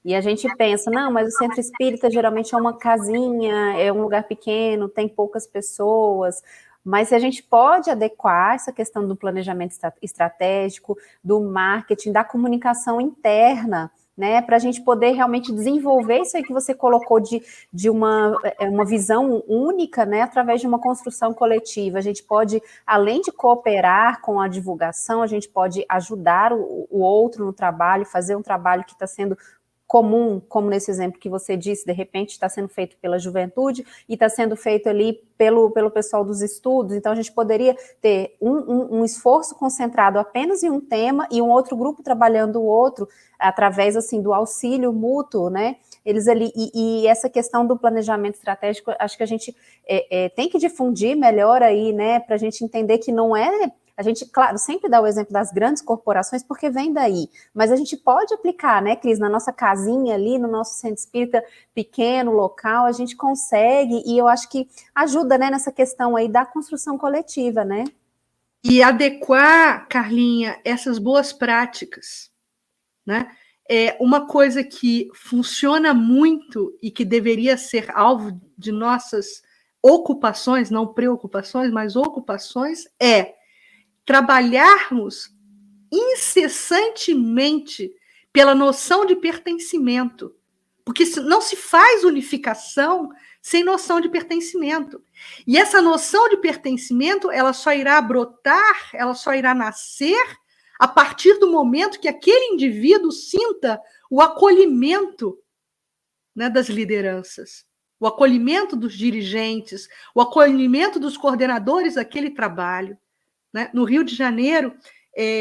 S1: e a gente pensa, não, mas o centro espírita geralmente é uma casinha, é um lugar pequeno, tem poucas pessoas, mas a gente pode adequar essa questão do planejamento estratégico, do marketing, da comunicação interna, né, para a gente poder realmente desenvolver isso aí que você colocou de uma visão única, né, através de uma construção coletiva. A gente pode, além de cooperar com a divulgação, a gente pode ajudar o outro no trabalho, fazer um trabalho que está sendo comum, como nesse exemplo que você disse, de repente está sendo feito pela juventude e está sendo feito ali pelo pessoal dos estudos. Então a gente poderia ter um esforço concentrado apenas em um tema e um outro grupo trabalhando o outro, através assim do auxílio mútuo, né? Eles ali, e essa questão do planejamento estratégico, acho que a gente tem que difundir melhor aí, né? Para a gente entender que não é. A gente, claro, sempre dá o exemplo das grandes corporações, porque vem daí, mas a gente pode aplicar, né, Cris, na nossa casinha ali, no nosso centro espírita pequeno, local, a gente consegue, e eu acho que ajuda, né, nessa questão aí da construção coletiva, né?
S3: E adequar, Carlinha, essas boas práticas, né? É uma coisa que funciona muito e que deveria ser alvo de nossas ocupações, não preocupações, mas ocupações, trabalharmos incessantemente pela noção de pertencimento, porque não se faz unificação sem noção de pertencimento. E essa noção de pertencimento, ela só irá brotar, ela só irá nascer a partir do momento que aquele indivíduo sinta o acolhimento, né, das lideranças, o acolhimento dos dirigentes, o acolhimento dos coordenadores daquele trabalho. Né? No Rio de Janeiro,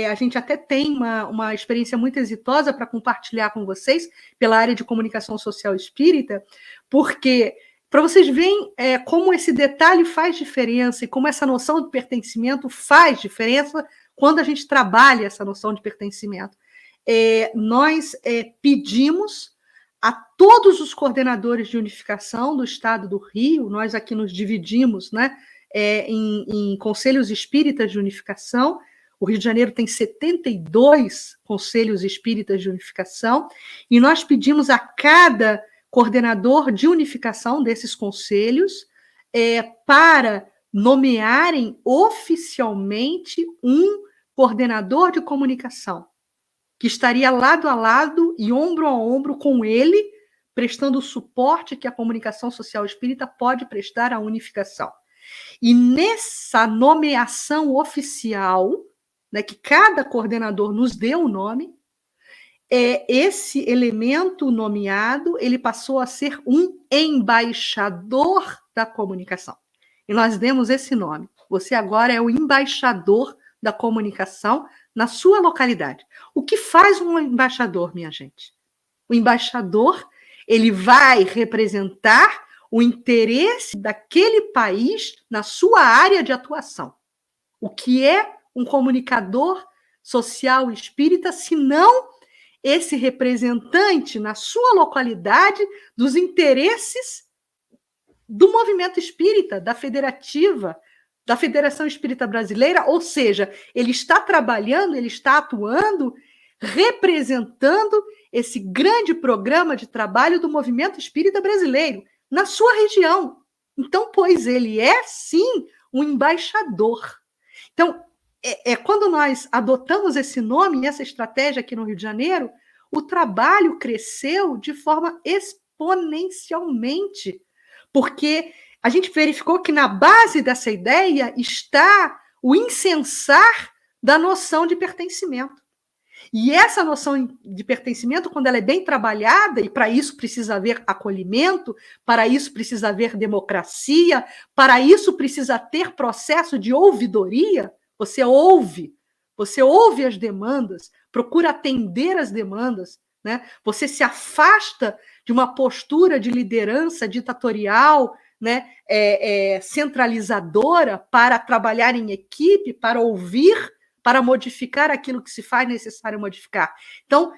S3: a gente até tem uma experiência muito exitosa para compartilhar com vocês, pela área de comunicação social espírita, porque para vocês verem como esse detalhe faz diferença e como essa noção de pertencimento faz diferença quando a gente trabalha essa noção de pertencimento. Nós pedimos a todos os coordenadores de unificação do Estado do Rio, nós aqui nos dividimos, né, em conselhos espíritas de unificação. O Rio de Janeiro tem 72 conselhos espíritas de unificação, e nós pedimos a cada coordenador de unificação desses conselhos para nomearem oficialmente um coordenador de comunicação, que estaria lado a lado e ombro a ombro com ele, prestando o suporte que a comunicação social espírita pode prestar à unificação. E nessa nomeação oficial, né, que cada coordenador nos deu um nome, esse elemento nomeado, ele passou a ser um embaixador da comunicação. E nós demos esse nome. Você agora é o embaixador da comunicação na sua localidade. O que faz um embaixador, minha gente? O embaixador, ele vai representar o interesse daquele país na sua área de atuação. O que é um comunicador social espírita, se não esse representante na sua localidade dos interesses do movimento espírita, da federativa, da Federação Espírita Brasileira, ou seja, ele está trabalhando, ele está atuando, representando esse grande programa de trabalho do movimento espírita brasileiro na sua região. Então, pois ele é, sim, um embaixador. Então, quando nós adotamos esse nome e essa estratégia aqui no Rio de Janeiro, o trabalho cresceu de forma exponencialmente, porque a gente verificou que na base dessa ideia está o incensar da noção de pertencimento. E essa noção de pertencimento, quando ela é bem trabalhada, e para isso precisa haver acolhimento, para isso precisa haver democracia, para isso precisa ter processo de ouvidoria. Você ouve as demandas, procura atender as demandas, né? Você se afasta de uma postura de liderança ditatorial, né? Centralizadora, para trabalhar em equipe, para ouvir, para modificar aquilo que se faz necessário modificar. Então,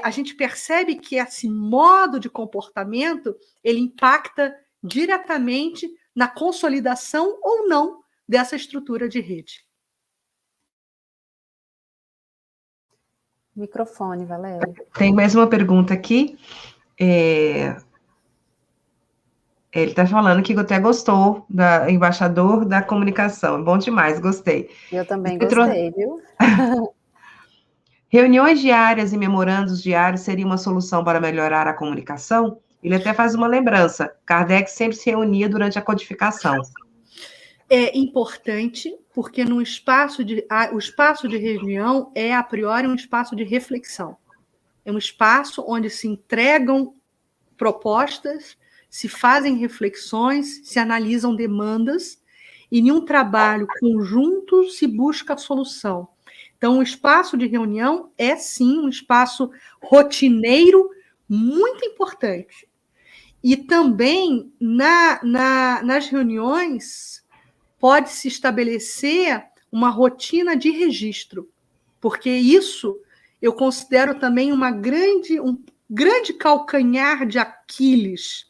S3: a gente percebe que esse modo de comportamento, ele impacta diretamente na consolidação ou não dessa estrutura de rede.
S1: Microfone, Valéria.
S2: Tem mais uma pergunta aqui. Ele está falando que até gostou da embaixador da comunicação. Bom demais, gostei.
S1: Eu também gostei, viu?
S2: Reuniões diárias e memorandos diários seria uma solução para melhorar a comunicação? Ele até faz uma lembrança. Kardec sempre se reunia durante a codificação.
S3: É importante, porque o espaço de reunião é, a priori, um espaço de reflexão. É um espaço onde se entregam propostas, se fazem reflexões, se analisam demandas, e em um trabalho conjunto se busca a solução. Então, o espaço de reunião é, sim, um espaço rotineiro muito importante. E também, nas reuniões, pode-se estabelecer uma rotina de registro, porque isso eu considero também um grande calcanhar de Aquiles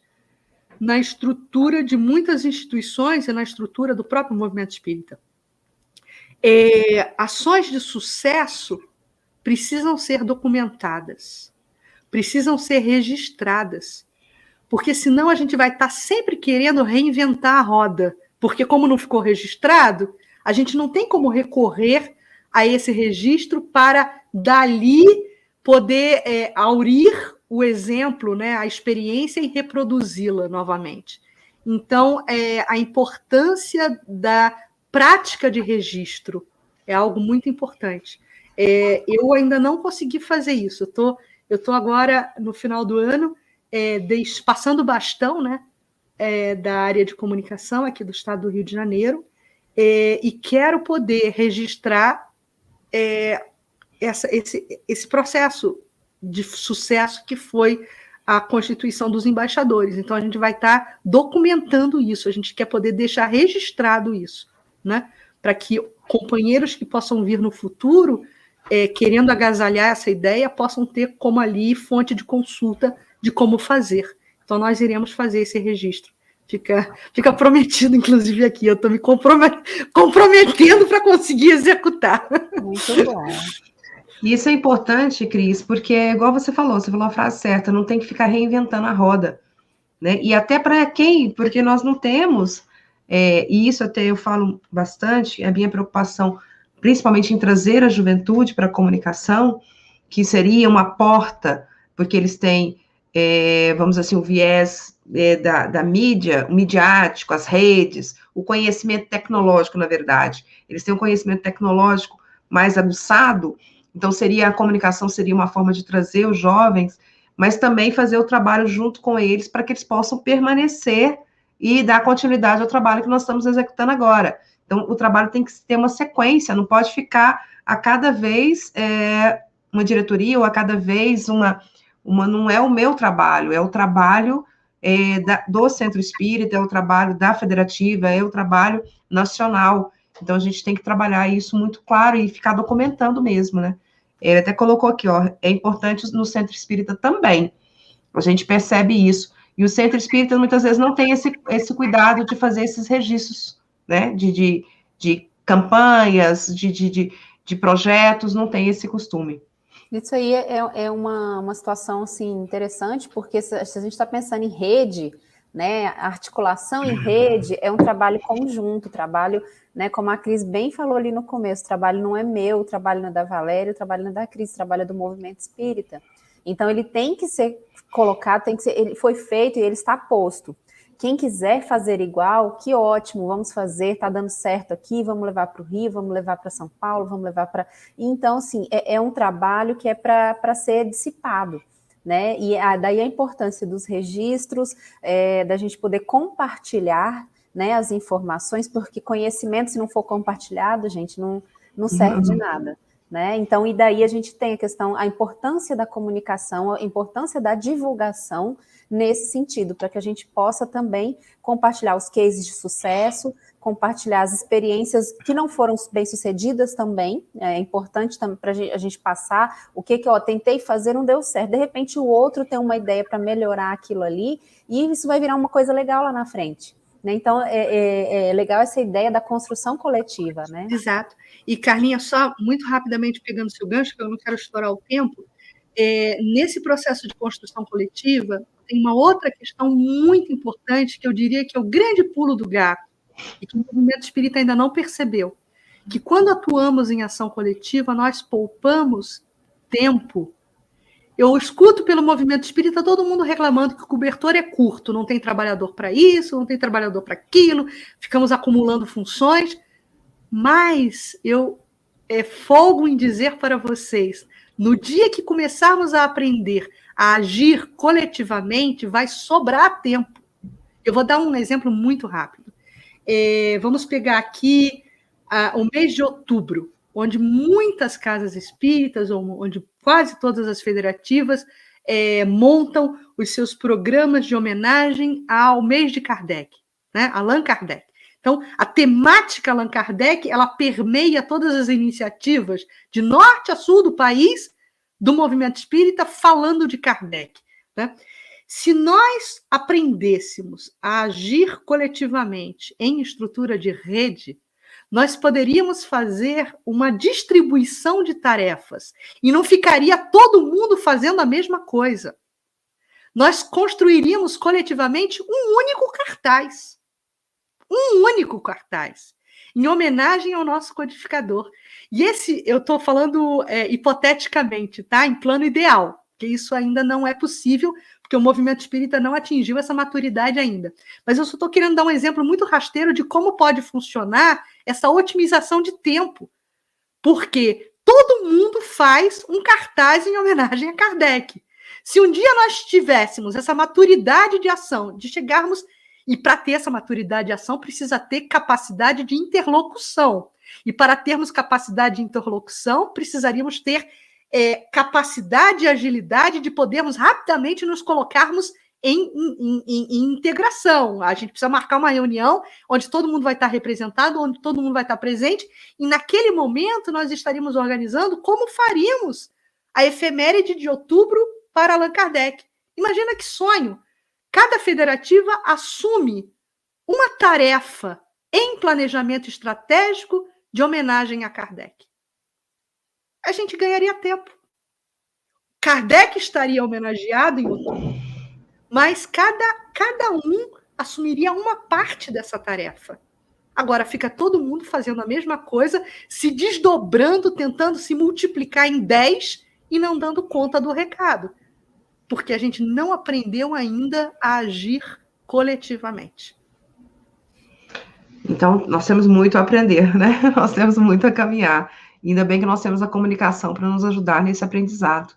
S3: na estrutura de muitas instituições e na estrutura do próprio movimento espírita. Ações de sucesso precisam ser documentadas, precisam ser registradas, porque senão a gente vai estar sempre querendo reinventar a roda, porque como não ficou registrado, a gente não tem como recorrer a esse registro para dali poder aurir o exemplo, né, a experiência e reproduzi-la novamente. Então, a importância da prática de registro é algo muito importante. Eu ainda não consegui fazer isso. Eu estou agora, no final do ano, passando o bastão, né, da área de comunicação aqui do estado do Rio de Janeiro, e quero poder registrar esse processo de sucesso que foi a constituição dos embaixadores. Então, a gente vai estar documentando isso, a gente quer poder deixar registrado isso, né? Para que companheiros que possam vir no futuro, querendo agasalhar essa ideia, possam ter como ali fonte de consulta de como fazer. Então, nós iremos fazer esse registro. Fica prometido, inclusive, aqui. Eu estou me comprometendo para conseguir executar.
S1: Muito bom.
S2: E isso é importante, Cris, porque é igual você falou a frase certa, não tem que ficar reinventando a roda, né? E até para quem, porque nós não temos, e isso até eu falo bastante, a minha preocupação, principalmente em trazer a juventude para a comunicação, que seria uma porta, porque eles têm, vamos dizer assim, o viés da mídia, o midiático, as redes, o conhecimento tecnológico, na verdade. Eles têm um conhecimento tecnológico mais aguçado. Então, a comunicação seria uma forma de trazer os jovens, mas também fazer o trabalho junto com eles para que eles possam permanecer e dar continuidade ao trabalho que nós estamos executando agora. Então, o trabalho tem que ter uma sequência, não pode ficar a cada vez uma diretoria ou a cada vez uma não é o meu trabalho, é o trabalho do Centro Espírita, é o trabalho da Federativa, é o trabalho nacional. Então, a gente tem que trabalhar isso muito claro e ficar documentando mesmo, né? Ele até colocou aqui, ó, é importante no Centro Espírita também. A gente percebe isso. E o Centro Espírita, muitas vezes, não tem esse cuidado de fazer esses registros, né? De campanhas, de projetos, não tem esse costume.
S1: Isso aí é uma situação, assim, interessante, porque se a gente está pensando em rede, né, a articulação em rede é um trabalho conjunto, trabalho, né, como a Cris bem falou ali no começo, o trabalho não é meu, o trabalho não é da Valéria, o trabalho não é da Cris, o trabalho é do movimento espírita. Então, ele tem que ser colocado, ele foi feito e ele está posto. Quem quiser fazer igual, que ótimo, vamos fazer, está dando certo aqui, vamos levar para o Rio, vamos levar para São Paulo, vamos levar para... Então, assim, é um trabalho que é para ser dissipado, né? E daí a importância dos registros, da gente poder compartilhar, né, as informações, porque conhecimento, se não for compartilhado, gente, não serve de nada. Né? Então, e daí a gente tem a importância da comunicação, a importância da divulgação nesse sentido, para que a gente possa também compartilhar os cases de sucesso, compartilhar as experiências que não foram bem-sucedidas também, é importante para a gente passar o que eu tentei fazer, não deu certo, de repente o outro tem uma ideia para melhorar aquilo ali, e isso vai virar uma coisa legal lá na frente. Então, é legal essa ideia da construção coletiva, né?
S3: Exato. E, Carlinha, só muito rapidamente pegando seu gancho, que eu não quero estourar o tempo, nesse processo de construção coletiva, tem uma outra questão muito importante, que eu diria que é o grande pulo do gato, e que o movimento espírita ainda não percebeu, que quando atuamos em ação coletiva, nós poupamos tempo. Eu escuto pelo movimento espírita todo mundo reclamando que o cobertor é curto, não tem trabalhador para isso, não tem trabalhador para aquilo, ficamos acumulando funções, mas eu folgo em dizer para vocês, no dia que começarmos a aprender a agir coletivamente, vai sobrar tempo. Eu vou dar um exemplo muito rápido. Vamos pegar aqui o mês de outubro, onde muitas casas espíritas, onde quase todas as federativas montam os seus programas de homenagem ao mês de Kardec, né? Allan Kardec. Então, a temática Allan Kardec, ela permeia todas as iniciativas de norte a sul do país, do movimento espírita, falando de Kardec, né? Se nós aprendêssemos a agir coletivamente em estrutura de rede, nós poderíamos fazer uma distribuição de tarefas e não ficaria todo mundo fazendo a mesma coisa. Nós construiríamos coletivamente um único cartaz. Um único cartaz, em homenagem ao nosso codificador. E esse, eu estou falando hipoteticamente, tá? Em plano ideal, porque isso ainda não é possível, porque o movimento espírita não atingiu essa maturidade ainda. Mas eu só estou querendo dar um exemplo muito rasteiro de como pode funcionar essa otimização de tempo. Porque todo mundo faz um cartaz em homenagem a Kardec. Se um dia nós tivéssemos essa maturidade de ação, de chegarmos... E para ter essa maturidade de ação, precisa ter capacidade de interlocução. E para termos capacidade de interlocução, precisaríamos ter capacidade e agilidade de podermos rapidamente nos colocarmos em integração. A gente precisa marcar uma reunião onde todo mundo vai estar representado, onde todo mundo vai estar presente, e naquele momento nós estaríamos organizando como faríamos a efeméride de outubro para Allan Kardec. Imagina que sonho! Cada federativa assume uma tarefa em planejamento estratégico de homenagem a Kardec. A gente ganharia tempo. Kardec estaria homenageado em outubro, mas cada um assumiria uma parte dessa tarefa. Agora fica todo mundo fazendo a mesma coisa, se desdobrando, tentando se multiplicar em 10 e não dando conta do recado. Porque a gente não aprendeu ainda a agir coletivamente.
S2: Então, nós temos muito a aprender, né? Nós temos muito a caminhar. Ainda bem que nós temos a comunicação para nos ajudar nesse aprendizado.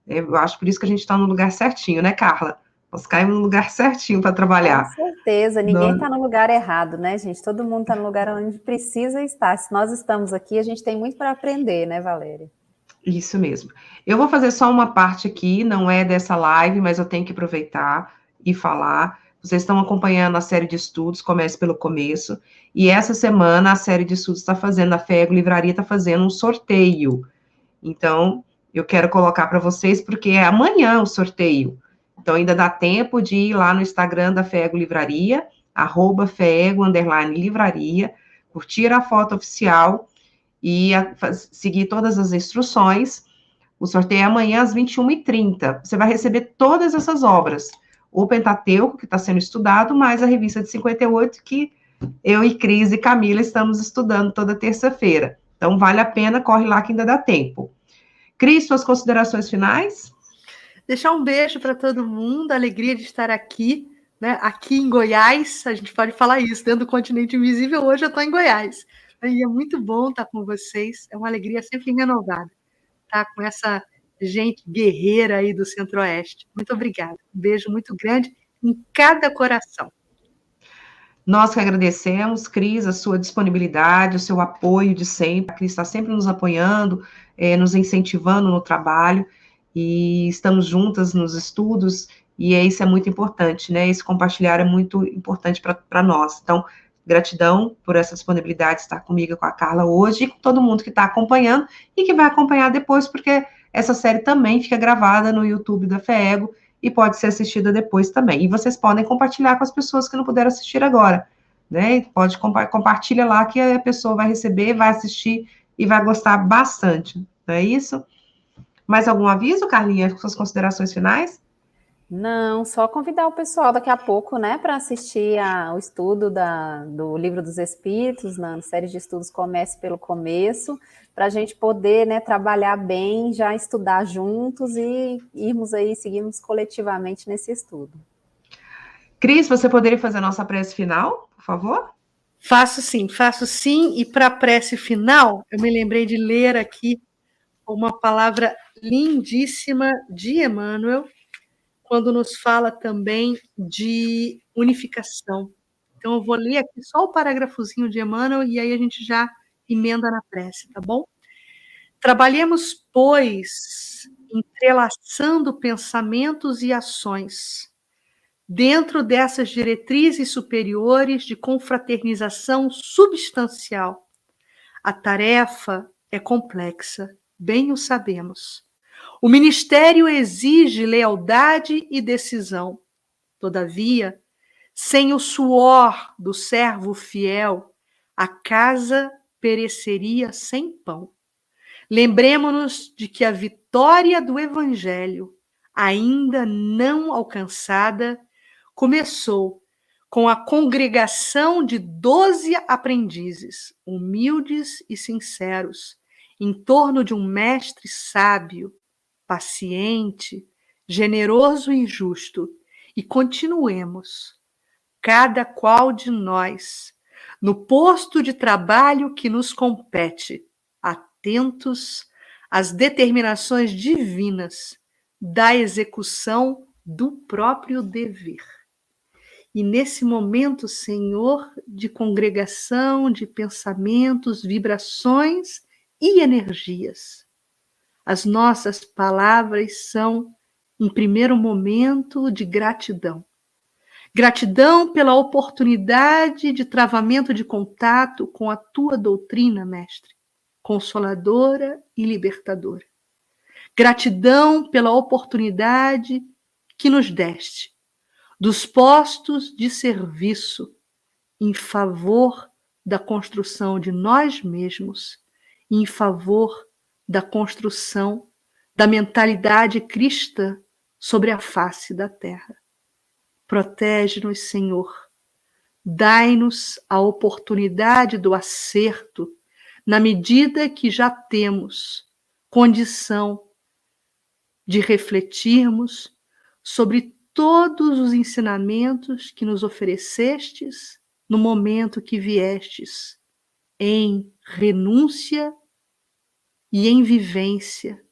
S2: Eu acho por isso que a gente está no lugar certinho, né, Carla? Nós caímos no lugar certinho para trabalhar.
S1: Com certeza, ninguém está no lugar errado, né, gente? Todo mundo está no lugar onde precisa estar. Se nós estamos aqui, a gente tem muito para aprender, né, Valéria?
S2: Isso mesmo. Eu vou fazer só uma parte aqui, não é dessa live, mas eu tenho que aproveitar e falar. Vocês estão acompanhando a série de estudos, comece pelo começo, e essa semana a série de estudos está fazendo, a FEGO Livraria está fazendo um sorteio. Então, eu quero colocar para vocês, porque é amanhã o sorteio. Então, ainda dá tempo de ir lá no Instagram da FEGO Livraria, @FEGO_livraria, curtir a foto oficial e seguir todas as instruções. O sorteio é amanhã às 21h30. Você vai receber todas essas obras. O Pentateuco, que está sendo estudado, mais a revista de 58, que eu e Cris e Camila estamos estudando toda terça-feira. Então, vale a pena, corre lá que ainda dá tempo. Cris, suas considerações finais?
S3: Deixar um beijo para todo mundo, a alegria de estar aqui, né? Aqui em Goiás, a gente pode falar isso, dentro do continente invisível, hoje eu estou em Goiás. E é muito bom estar com vocês, é uma alegria sempre renovada, estar com essa gente guerreira aí do Centro-Oeste. Muito obrigada, um beijo muito grande em cada coração.
S2: Nós que agradecemos, Cris, a sua disponibilidade, o seu apoio de sempre. A Cris está sempre nos apoiando, nos incentivando no trabalho, e estamos juntas nos estudos, e isso é muito importante, né? Esse compartilhar é muito importante para nós. Então, gratidão por essa disponibilidade de estar comigo, com a Carla hoje, e com todo mundo que está acompanhando, e que vai acompanhar depois, porque essa série também fica gravada no YouTube da FEGO, e pode ser assistida depois também. E vocês podem compartilhar com as pessoas que não puderam assistir agora, né? Pode compartilha lá que a pessoa vai receber, vai assistir e vai gostar bastante, não é isso? Mais algum aviso, Carlinha, com suas considerações finais?
S1: Não, só convidar o pessoal daqui a pouco, né, para assistir ao estudo do Livro dos Espíritos, na série de estudos Comece pelo Começo, para a gente poder, né, trabalhar bem, já estudar juntos e irmos aí, seguirmos coletivamente nesse estudo.
S2: Cris, você poderia fazer a nossa prece final, por favor?
S3: Faço sim, e para a prece final, eu me lembrei de ler aqui uma palavra lindíssima de Emmanuel, quando nos fala também de unificação. Então, eu vou ler aqui só o parágrafozinho de Emmanuel e aí a gente já emenda na prece, tá bom? Trabalhemos, pois, entrelaçando pensamentos e ações, dentro dessas diretrizes superiores de confraternização substancial. A tarefa é complexa, bem o sabemos. O ministério exige lealdade e decisão. Todavia, sem o suor do servo fiel, a casa pereceria sem pão. Lembremo-nos de que a vitória do Evangelho, ainda não alcançada, começou com a congregação de 12 aprendizes, humildes e sinceros, em torno de um mestre sábio, paciente, generoso e justo, e continuemos, cada qual de nós, no posto de trabalho que nos compete, atentos às determinações divinas da execução do próprio dever. E nesse momento, Senhor, de congregação, de pensamentos, vibrações e energias, As nossas palavras são, em primeiro momento, de gratidão. Gratidão pela oportunidade de travamento de contato com a tua doutrina, Mestre, consoladora e libertadora. Gratidão pela oportunidade que nos deste, dos postos de serviço em favor da construção de nós mesmos, em favor da construção da mentalidade cristã sobre a face da terra. Protege-nos, Senhor. Dai-nos a oportunidade do acerto, na medida que já temos condição de refletirmos sobre todos os ensinamentos que nos oferecestes no momento que viestes, em renúncia e em vivência,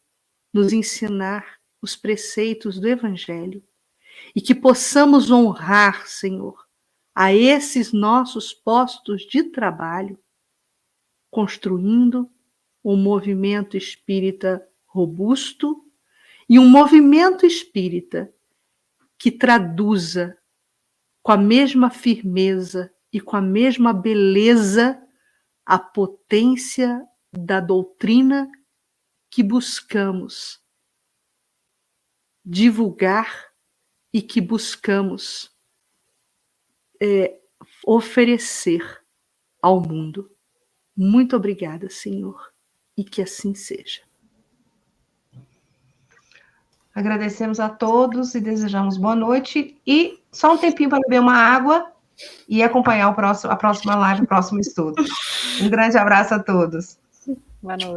S3: nos ensinar os preceitos do Evangelho, e que possamos honrar, Senhor, a esses nossos postos de trabalho, construindo um movimento espírita robusto e um movimento espírita que traduza com a mesma firmeza e com a mesma beleza a potência da doutrina que buscamos divulgar e que buscamos oferecer ao mundo. Muito obrigada, Senhor, e que assim seja.
S2: Agradecemos a todos e desejamos boa noite. E só um tempinho para beber uma água e acompanhar a próxima live, o próximo estudo. Um grande abraço a todos.
S1: Boa noite.